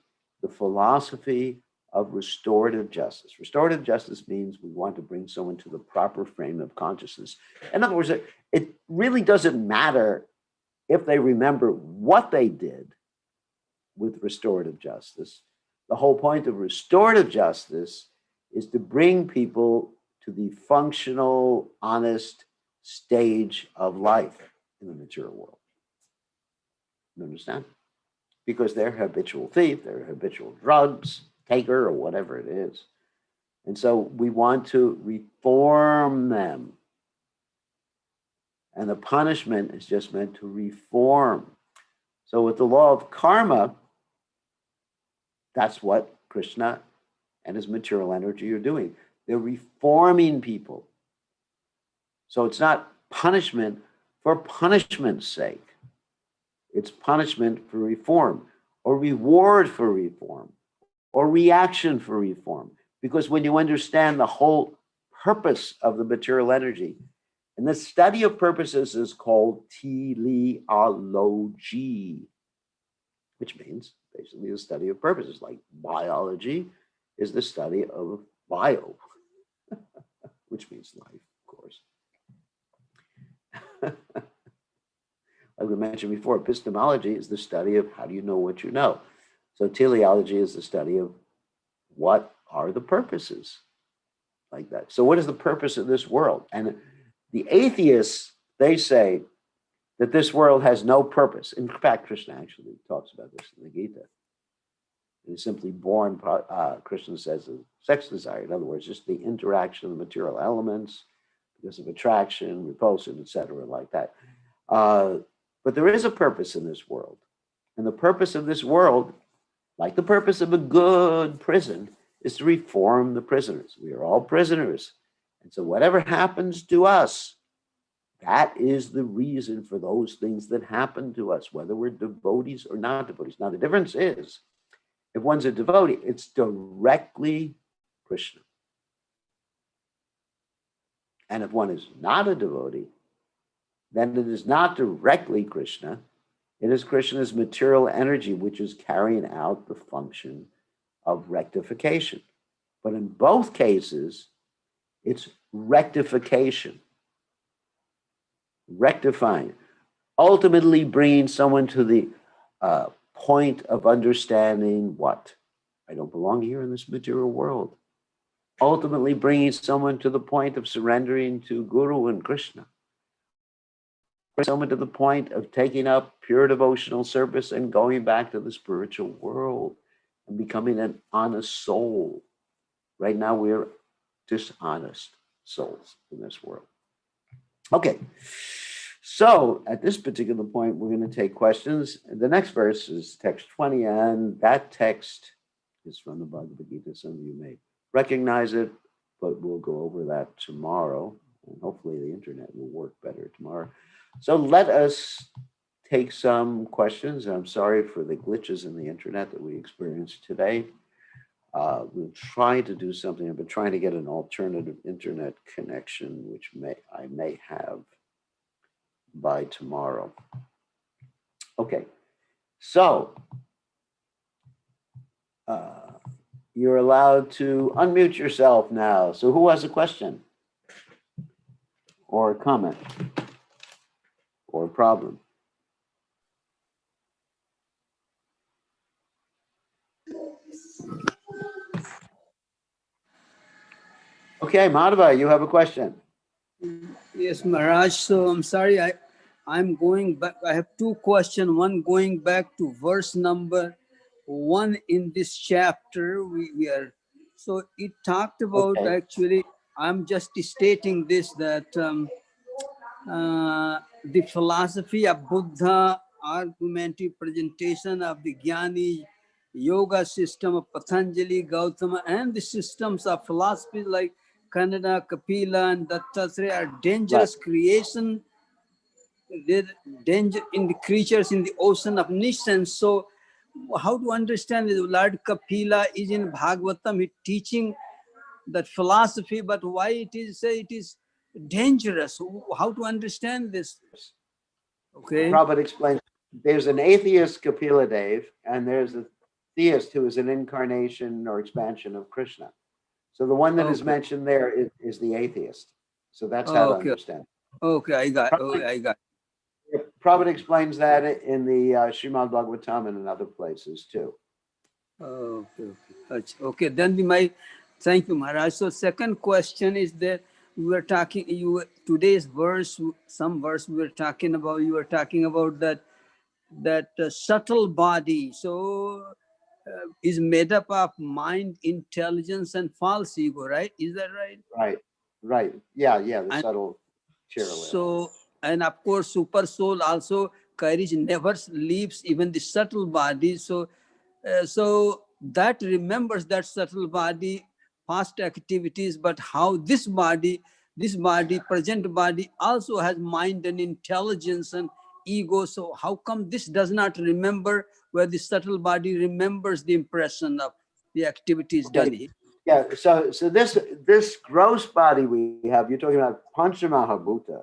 the philosophy of restorative justice. Restorative justice means we want to bring someone to the proper frame of consciousness. In other words, it really doesn't matter if they remember what they did with restorative justice. The whole point of restorative justice is to bring people to the functional, honest stage of life in the material world. You understand? Because they're habitual thief, they're habitual drugs taker, or whatever it is. And so we want to reform them. And the punishment is just meant to reform. So with the law of karma, that's what Krishna and his material energy are doing. They're reforming people. So it's not punishment for punishment's sake. It's punishment for reform, or reward for reform, or reaction for reform. Because when you understand the whole purpose of the material energy, and the study of purposes is called teleology, which means basically the study of purposes. Like biology is the study of bio, which means life, of course. Like we mentioned before, epistemology is the study of how do you know what you know. So teleology is the study of what are the purposes, like that. So what is the purpose of this world? And the atheists, they say that this world has no purpose. In fact, Krishna actually talks about this in the Gita. It is simply born, Krishna says, of sex desire. In other words, just the interaction of the material elements because of attraction, repulsion, etc., like that. But there is a purpose in this world. And the purpose of this world, like the purpose of a good prison, is to reform the prisoners. We are all prisoners. And so whatever happens to us, that is the reason for those things that happen to us, whether we're devotees or not devotees. Now, the difference is, if one's a devotee, it's directly Krishna. And if one is not a devotee, then it is not directly Krishna. It is Krishna's material energy, which is carrying out the function of rectification. But in both cases, it's rectification, rectifying, ultimately bringing someone to the point of understanding what? I don't belong here in this material world. Ultimately bringing someone to the point of surrendering to Guru and Krishna. Someone to the point of taking up pure devotional service and going back to the spiritual world and becoming an honest soul. Right now, we're dishonest souls in this world. Okay, so at this particular point, we're going to take questions. The next verse is text 20, and that text is from the Bhagavad Gita. Some of you may recognize it, but we'll go over that tomorrow, and hopefully the internet will work better tomorrow. So let us take some questions. I'm sorry for the glitches in the internet that we experienced today. We'll try to do something. I've been trying to get an alternative internet connection, which I may have by tomorrow. Okay, so you're allowed to unmute yourself now. So who has a question or a comment or a problem? Okay, Madhava, you have a question. Yes, Maharaj. So I'm sorry, I'm going back. I have two questions. One going back to verse number 1 in this chapter. We are so it talked about actually. I'm just stating this that the philosophy of Buddha argumentative presentation of the Jnani yoga system of Patanjali, Gautama, and the systems of philosophy like Kannada, Kapila, and Dattatreya are dangerous creation. They're danger in the creatures in the ocean of omniscience. So, how to understand this? Lord Kapila is in Bhagavatam, he teaching that philosophy, but why it is dangerous? How to understand this? Okay. Prabhupada explains there's an atheist Kapila Dev, and there's a theist who is an incarnation or expansion of Krishna. So the one that is mentioned there is the atheist. So that's how to understand. Okay, I got. Prabhupada explains that in the Srimad Bhagavatam and in other places too. Okay. Then thank you, Maharaj. So second question is that we were talking. Today's verse, some verse we were talking about. You were talking about that subtle body. So is made up of mind, intelligence, and false ego, right? Is that right? Right. Yeah. The subtle material. So, and of course, super soul also carries, never leaves even the subtle body. So that remembers that subtle body, past activities, but how this body, present body also has mind and intelligence and ego. So how come this does not remember, where the subtle body remembers the impression of the activities done here? Yeah, so this gross body we have, you're talking about Panchamahabhuta.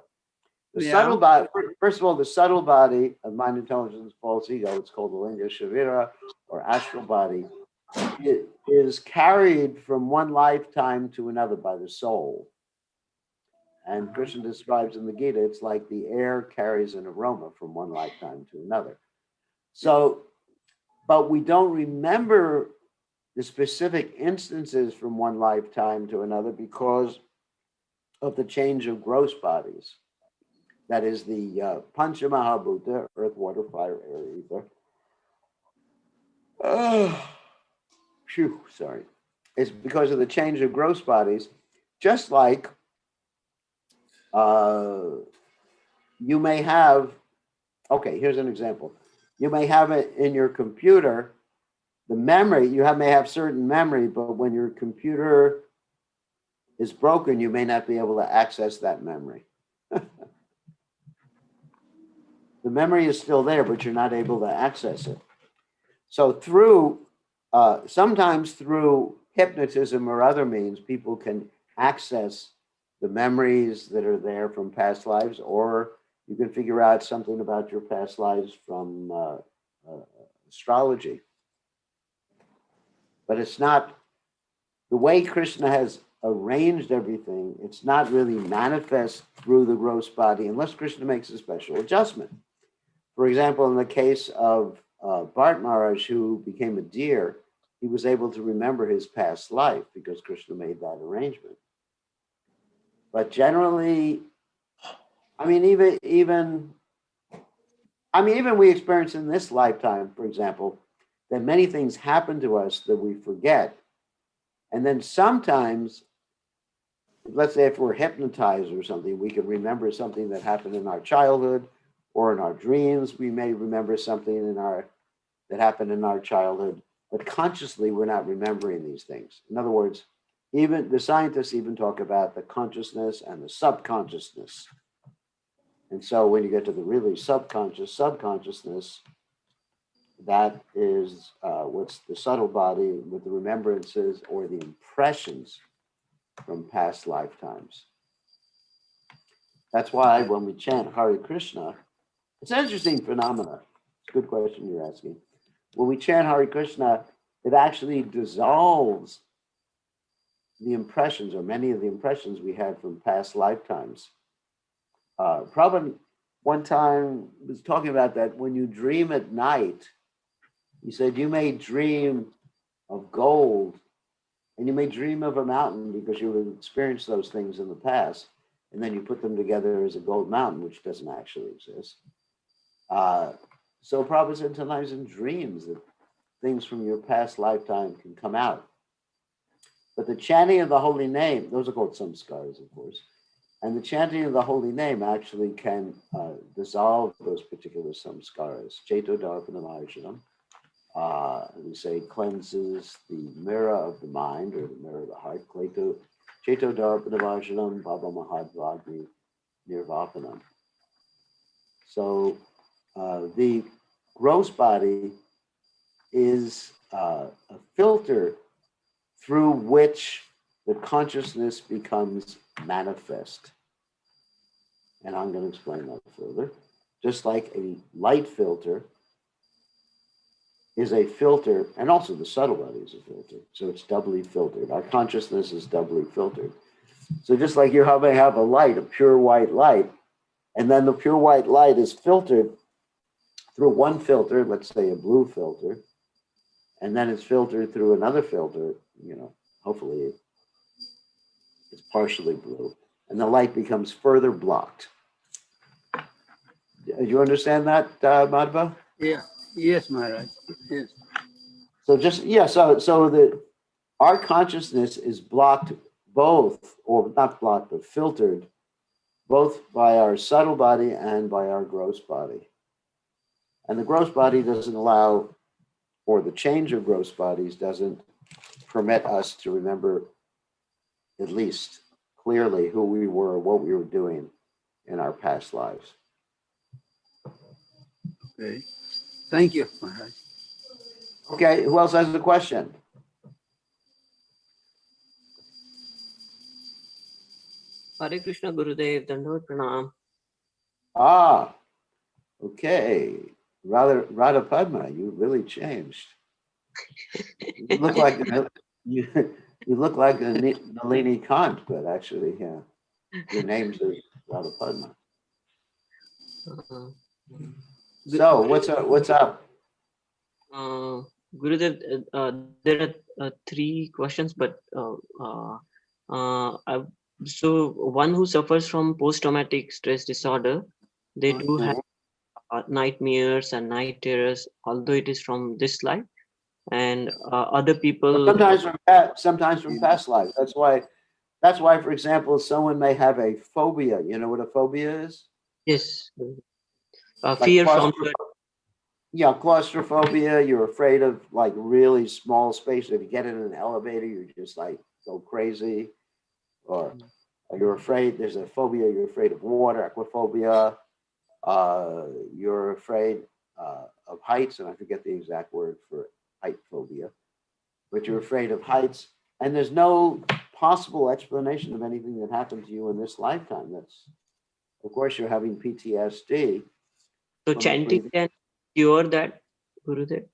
The subtle body, first of all, the subtle body of mind, intelligence, false ego, it's called the Linga Shavira or astral body, it is carried from one lifetime to another by the soul. And Krishna describes in the Gita, it's like the air carries an aroma from one lifetime to another. So, but we don't remember the specific instances from one lifetime to another because of the change of gross bodies. That is the Panchamahabhuta, earth, water, fire, air, ether. Sorry. It's because of the change of gross bodies, just like you may have, here's an example. You may have it in your computer, the memory, may have certain memory, but when your computer is broken, you may not be able to access that memory. The memory is still there, but you're not able to access it. So sometimes through hypnotism or other means, people can access the memories that are there from past lives, or you can figure out something about your past lives from astrology. But it's not the way Krishna has arranged everything. It's not really manifest through the gross body unless Krishna makes a special adjustment. For example, in the case of Bharat Maharaj, who became a deer, he was able to remember his past life because Krishna made that arrangement. But generally, even we experience in this lifetime, for example, that many things happen to us that we forget. And then sometimes, let's say if we're hypnotized or something, we can remember something that happened in our childhood, or in our dreams, we may remember something that happened in our childhood, but consciously we're not remembering these things. In other words, even the scientists even talk about the consciousness and the subconsciousness. And so when you get to the really subconsciousness, that is what's the subtle body with the remembrances or the impressions from past lifetimes. That's why when we chant Hare Krishna, it's an interesting phenomenon. It's a good question you're asking. When we chant Hare Krishna, it actually dissolves the impressions, or many of the impressions we had from past lifetimes. Prabhupada one time was talking about that when you dream at night, he said you may dream of gold and you may dream of a mountain because you have experienced those things in the past, and then you put them together as a gold mountain, which doesn't actually exist. So Prabhupada said sometimes in dreams that things from your past lifetime can come out. But the chanting of the holy name, those are called samskaras, of course. And the chanting of the holy name actually can dissolve those particular samskaras. Cheto darpanamarjanam, we say, cleanses the mirror of the mind or the mirror of the heart. Cheto darpanamarjanam bhava mahadvagni nirvapanam. So the gross body is a filter through which the consciousness becomes manifest. And I'm going to explain that further. Just like a light filter is a filter, and also the subtle body is a filter. So it's doubly filtered. Our consciousness is doubly filtered. So just like you may have a light, a pure white light, and then the pure white light is filtered through one filter, let's say a blue filter, and then it's filtered through another filter, hopefully it's partially blue, and the light becomes further blocked. Do you understand that, Madhva? Yeah. Yes, Maharaj. Yes. So our consciousness is blocked both, or not blocked, but filtered both by our subtle body and by our gross body. And the gross body doesn't allow, or the change of gross bodies doesn't permit us to remember at least clearly who we were, what we were doing in our past lives. Okay. Thank you, Maharaj. Okay, who else has a question? Hare Krishna Gurudev, Dandavat Pranam. Okay. Radha Padma, you really changed. You look like you look like Nalini Kant, but actually, yeah, your name's Radha Padma. So what's up? Gurudev, there are three questions, but so one who suffers from post-traumatic stress disorder, they do have nightmares and night terrors, although it is from this life, and other people sometimes from past lives. That's why, for example, someone may have a phobia. You know what a phobia is? Yes, Like fear from claustrophobia. You're afraid of like really small space. If you get in an elevator, you just like go crazy. Or you're afraid. There's a phobia. You're afraid of water. Aquaphobia. You're afraid of heights, and I forget the exact word for height phobia. But you're afraid of heights, and there's no possible explanation of anything that happened to you in this lifetime. Of course, you're having PTSD. So chanting can cure that, Gurudev?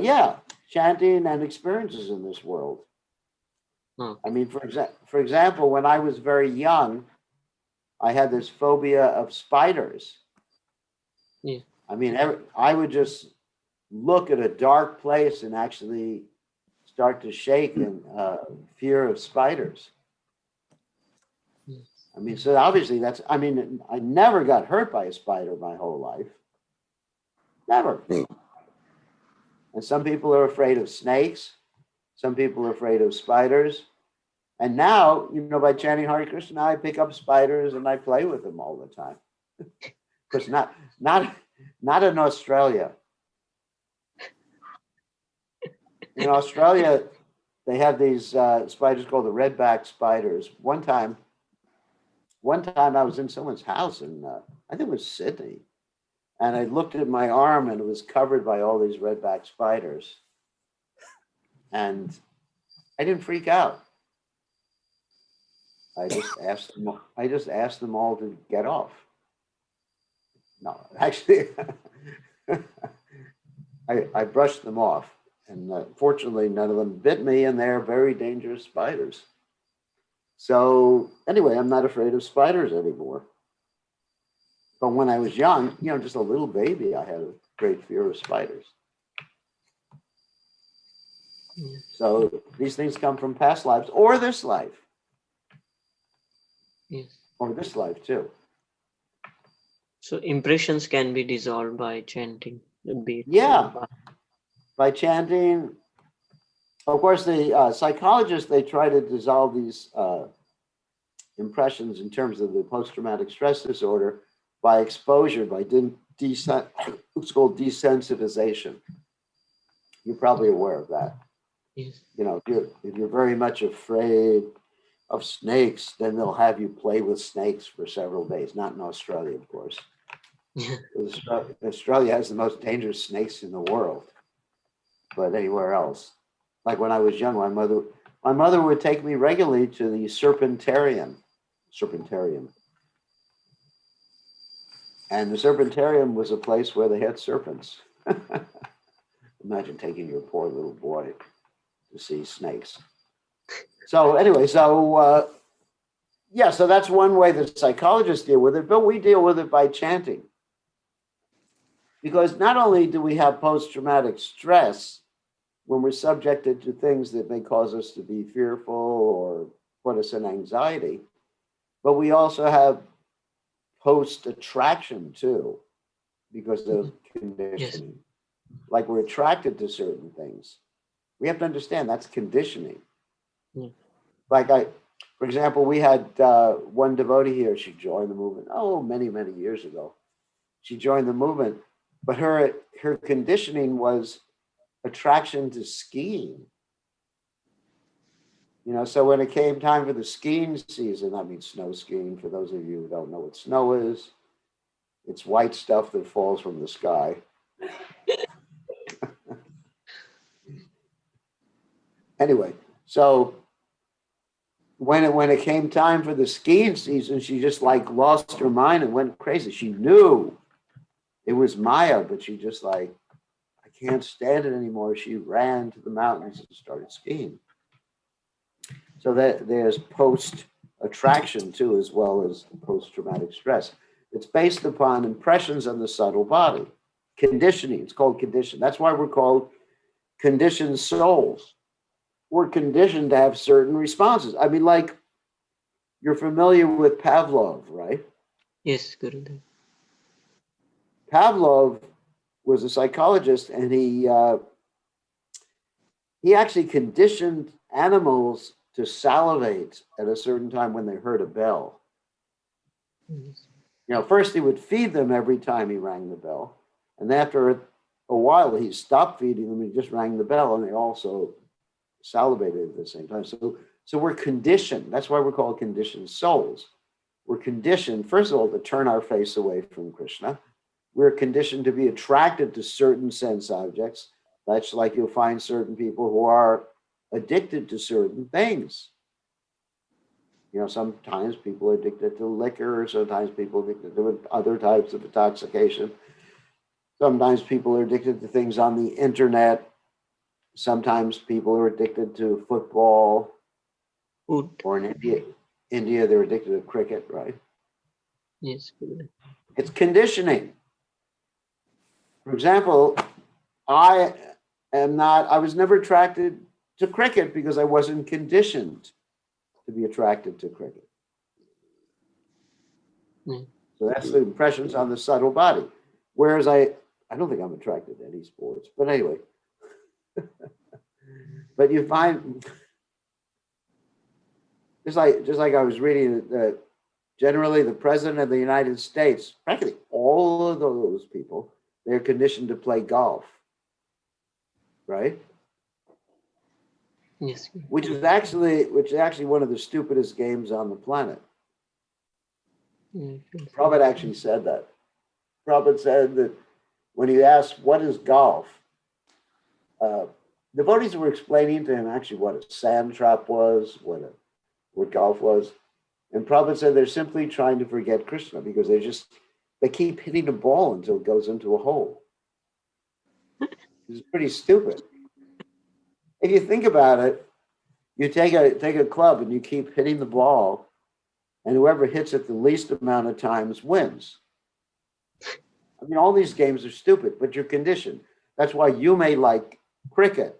Yeah, chanting and experiences in this world. I mean, for example, when I was very young, I had this phobia of spiders. Yeah. I mean, I would just look at a dark place and actually start to shake in fear of spiders. I mean, so obviously I never got hurt by a spider my whole life. Never. And some people are afraid of snakes. Some people are afraid of spiders. And now, by chanting Hare Krishna, I pick up spiders and I play with them all the time. Because not in Australia. In Australia, they have these spiders called the redback spiders. One time I was in someone's house in, I think it was Sydney. And I looked at my arm and it was covered by all these redback spiders. And I didn't freak out. I just asked them all to get off. No, actually, I brushed them off. And fortunately, none of them bit me, and they're very dangerous spiders. So anyway, I'm not afraid of spiders anymore. But when I was young, just a little baby, I had a great fear of spiders. So these things come from past lives or this life. Yes. Or this life too. So impressions can be dissolved by chanting. By chanting. Of course, the psychologists, they try to dissolve these impressions in terms of the post-traumatic stress disorder by exposure, by it's called desensitization. You're probably aware of that. Yes. You know, if you're very much afraid of snakes, then they'll have you play with snakes for several days. Not in Australia, of course. Australia has the most dangerous snakes in the world, but anywhere else. Like when I was young, my mother would take me regularly to the serpentarium. And the serpentarium was a place where they had serpents. Imagine taking your poor little boy to see snakes. So anyway, so that's one way that psychologists deal with it, but we deal with it by chanting. Because not only do we have post-traumatic stress when we're subjected to things that may cause us to be fearful or put us in anxiety, but we also have post-attraction too, because of conditioning. Yes. Like we're attracted to certain things. We have to understand that's conditioning. Mm. Like for example, we had one devotee here, she joined the movement, many, many years ago. She joined the movement, but her conditioning was attraction to skiing. You know, so when it came time for the skiing season, I mean snow skiing, for those of you who don't know what snow is, it's white stuff that falls from the sky. Anyway, so when it came time for the skiing season, she just like lost her mind and went crazy. She knew it was Maya, but she just like, I can't stand it anymore. She ran to the mountains and started skiing. So that there's post-attraction too, as well as post-traumatic stress. It's based upon impressions on the subtle body. Conditioning, it's called condition. That's why we're called conditioned souls. We're conditioned to have certain responses. I mean, like, you're familiar with Pavlov, right? Yes, Gurudev. Pavlov was a psychologist, and he actually conditioned animals to salivate at a certain time when they heard a bell. Yes. You know, first he would feed them every time he rang the bell. And after a while, he stopped feeding them. He just rang the bell, and they also salivated at the same time. So we're conditioned. That's why we're called conditioned souls. We're conditioned, first of all, to turn our face away from Krishna. We're conditioned to be attracted to certain sense objects. That's like you'll find certain people who are addicted to certain things. You know, sometimes people are addicted to liquor, sometimes people are addicted to other types of intoxication. Sometimes people are addicted to things on the internet. Sometimes people are addicted to football. Food. Or in India, they're addicted to cricket, right? Yes. It's conditioning. For example, I was never attracted to cricket because I wasn't conditioned to be attracted to cricket. Mm. So that's the impressions on the subtle body. Whereas I don't think I'm attracted to any sports, but anyway. But you find, just like I was reading that generally the president of the United States, practically all of those people, they're conditioned to play golf, right? Yes. Which is actually one of the stupidest games on the planet. Prabhupada actually said that. Prabhupada said that when he asked, what is golf? Devotees were explaining to him actually what a sand trap was, what golf was. And Prabhupada said they're simply trying to forget Krishna because they keep hitting the ball until it goes into a hole. It's pretty stupid. If you think about it, you take a club and you keep hitting the ball, and whoever hits it the least amount of times wins. I mean, all these games are stupid, but you're conditioned. That's why you may like cricket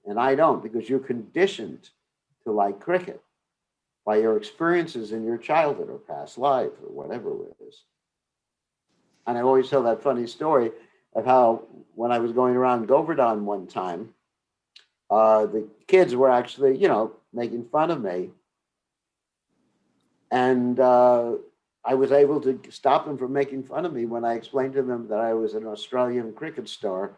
and I don't, because you're conditioned to like cricket by your experiences in your childhood or past life or whatever it is. And I always tell that funny story of how when I was going around Govardhan one time, the kids were actually, making fun of me And I was able to stop them from making fun of me when I explained to them that I was an Australian cricket star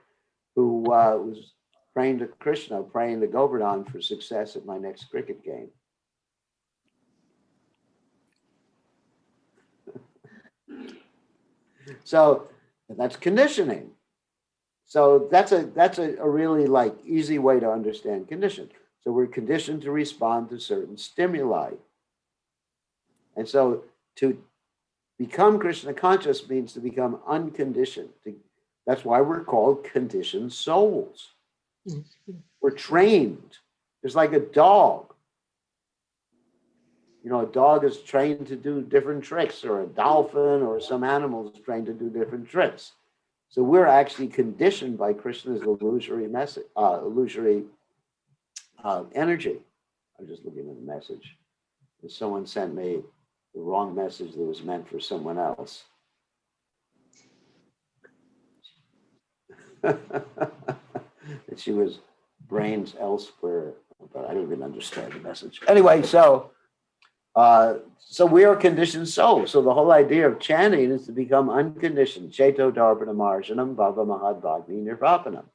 who was praying to Krishna, praying to Govardhan for success at my next cricket game. So that's conditioning. So that's a really like easy way to understand condition. So we're conditioned to respond to certain stimuli. And so to become Krishna conscious means to become unconditioned. That's why we're called conditioned souls. We're trained. It's like a dog. You know, a dog is trained to do different tricks, or a dolphin or some animal is trained to do different tricks. So we're actually conditioned by Krishna's illusory message, energy. I'm just looking at the message. Someone sent me the wrong message that was meant for someone else. And she was brains elsewhere, but I didn't even understand the message. Anyway, so we are conditioned souls. So the whole idea of chanting is to become unconditioned. Cheto darpanam arjanam bhava mahadvagni nirvapanam,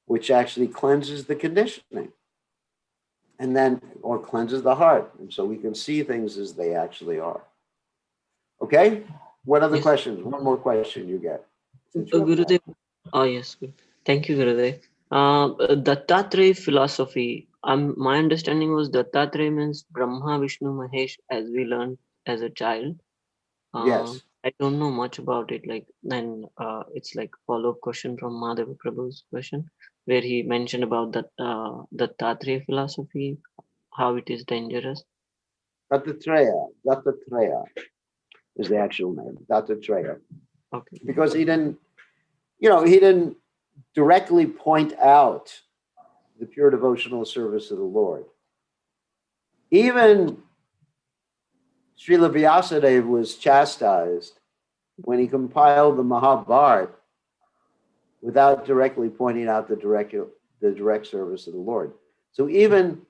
which actually cleanses the conditioning. And then, or cleanses the heart. And so we can see things as they actually are. Okay? What other questions? One more question you get. Gurudev. Oh, yes. Thank you, Gurudev. Dattatreya philosophy. My understanding was Dattatreya means Brahma, Vishnu, Mahesh, as we learned as a child. Yes. I don't know much about it. Like then, it's like follow-up question from Madhava Prabhu's question, where he mentioned about that Dattatreya philosophy, how it is dangerous. Dattatreya is the actual name. Dattatreya. Okay. Because he didn't directly point out the pure devotional service of the Lord. Even Srila Vyasadeva was chastised when he compiled the Mahabharata without directly pointing out the direct service of the Lord. So even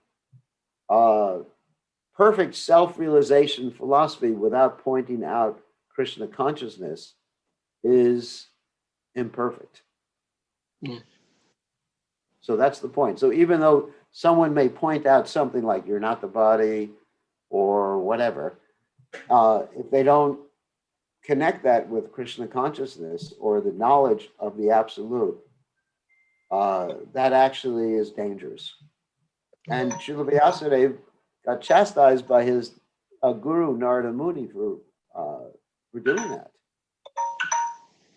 perfect self-realization philosophy without pointing out Krishna consciousness is imperfect. Yeah. So that's the point. So even though someone may point out something like you're not the body or whatever, if they don't connect that with Krishna consciousness or the knowledge of the absolute, that actually is dangerous. And Srila Vyasadeva got chastised by his guru Narada Muni for doing that.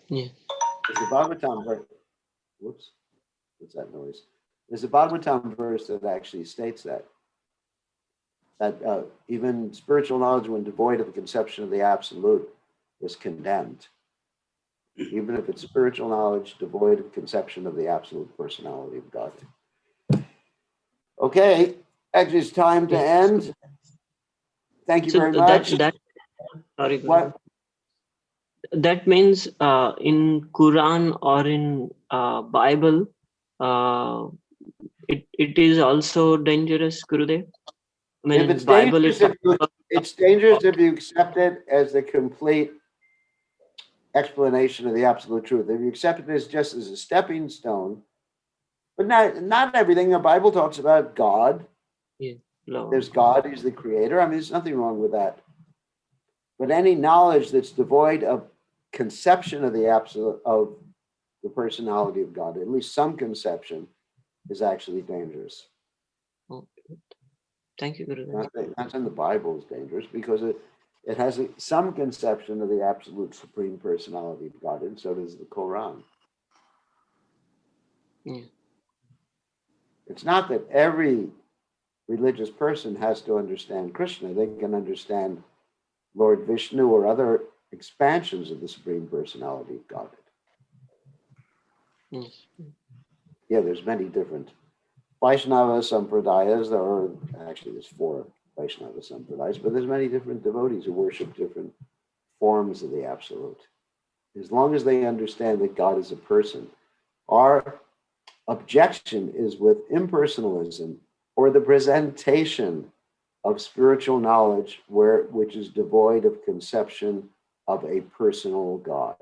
Yeah. There's a Bhagavatam verse. Whoops, what's that noise? There's a Bhagavatam verse that actually states that even spiritual knowledge, when devoid of the conception of the absolute, is condemned. Even if it's spiritual knowledge devoid of conception of the absolute personality of God. Okay, actually, it's time to end. Thank you very much. Sorry, What? That means in Quran or in Bible, it is also dangerous, Gurudev. I mean, If it's Bible dangerous, it's dangerous if you accept it as the complete explanation of the absolute truth. If you accept it as just as a stepping stone, but not everything. The Bible talks about God. Yeah. There's God, he's the creator. I mean, there's nothing wrong with that. But any knowledge that's devoid of conception of the absolute, of the personality of God, at least some conception, is actually dangerous. Okay. Thank you, Gurudev. That's in the Bible is dangerous because it has some conception of the absolute supreme personality of God, and so does the Quran. Yeah. It's not that every religious person has to understand Krishna. They can understand Lord Vishnu or other expansions of the Supreme Personality of Godhead. Yes. Yeah, there's many different Vaishnava Sampradayas. There's 4 Vaishnava Sampradayas, but there's many different devotees who worship different forms of the Absolute. As long as they understand that God is a person. Our objection is with impersonalism or the presentation of spiritual knowledge which is devoid of conception of a personal God.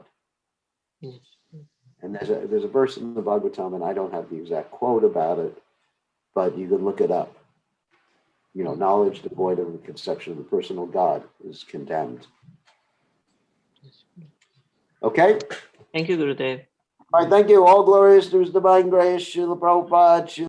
Yes. And there's a verse in the Bhagavatam, and I don't have the exact quote about it, but you can look it up. You know, knowledge devoid of the conception of the personal God is condemned. Okay? Thank you, Gurudev. All right, thank you. All glories to His divine grace, Srila Prabhupada, Srila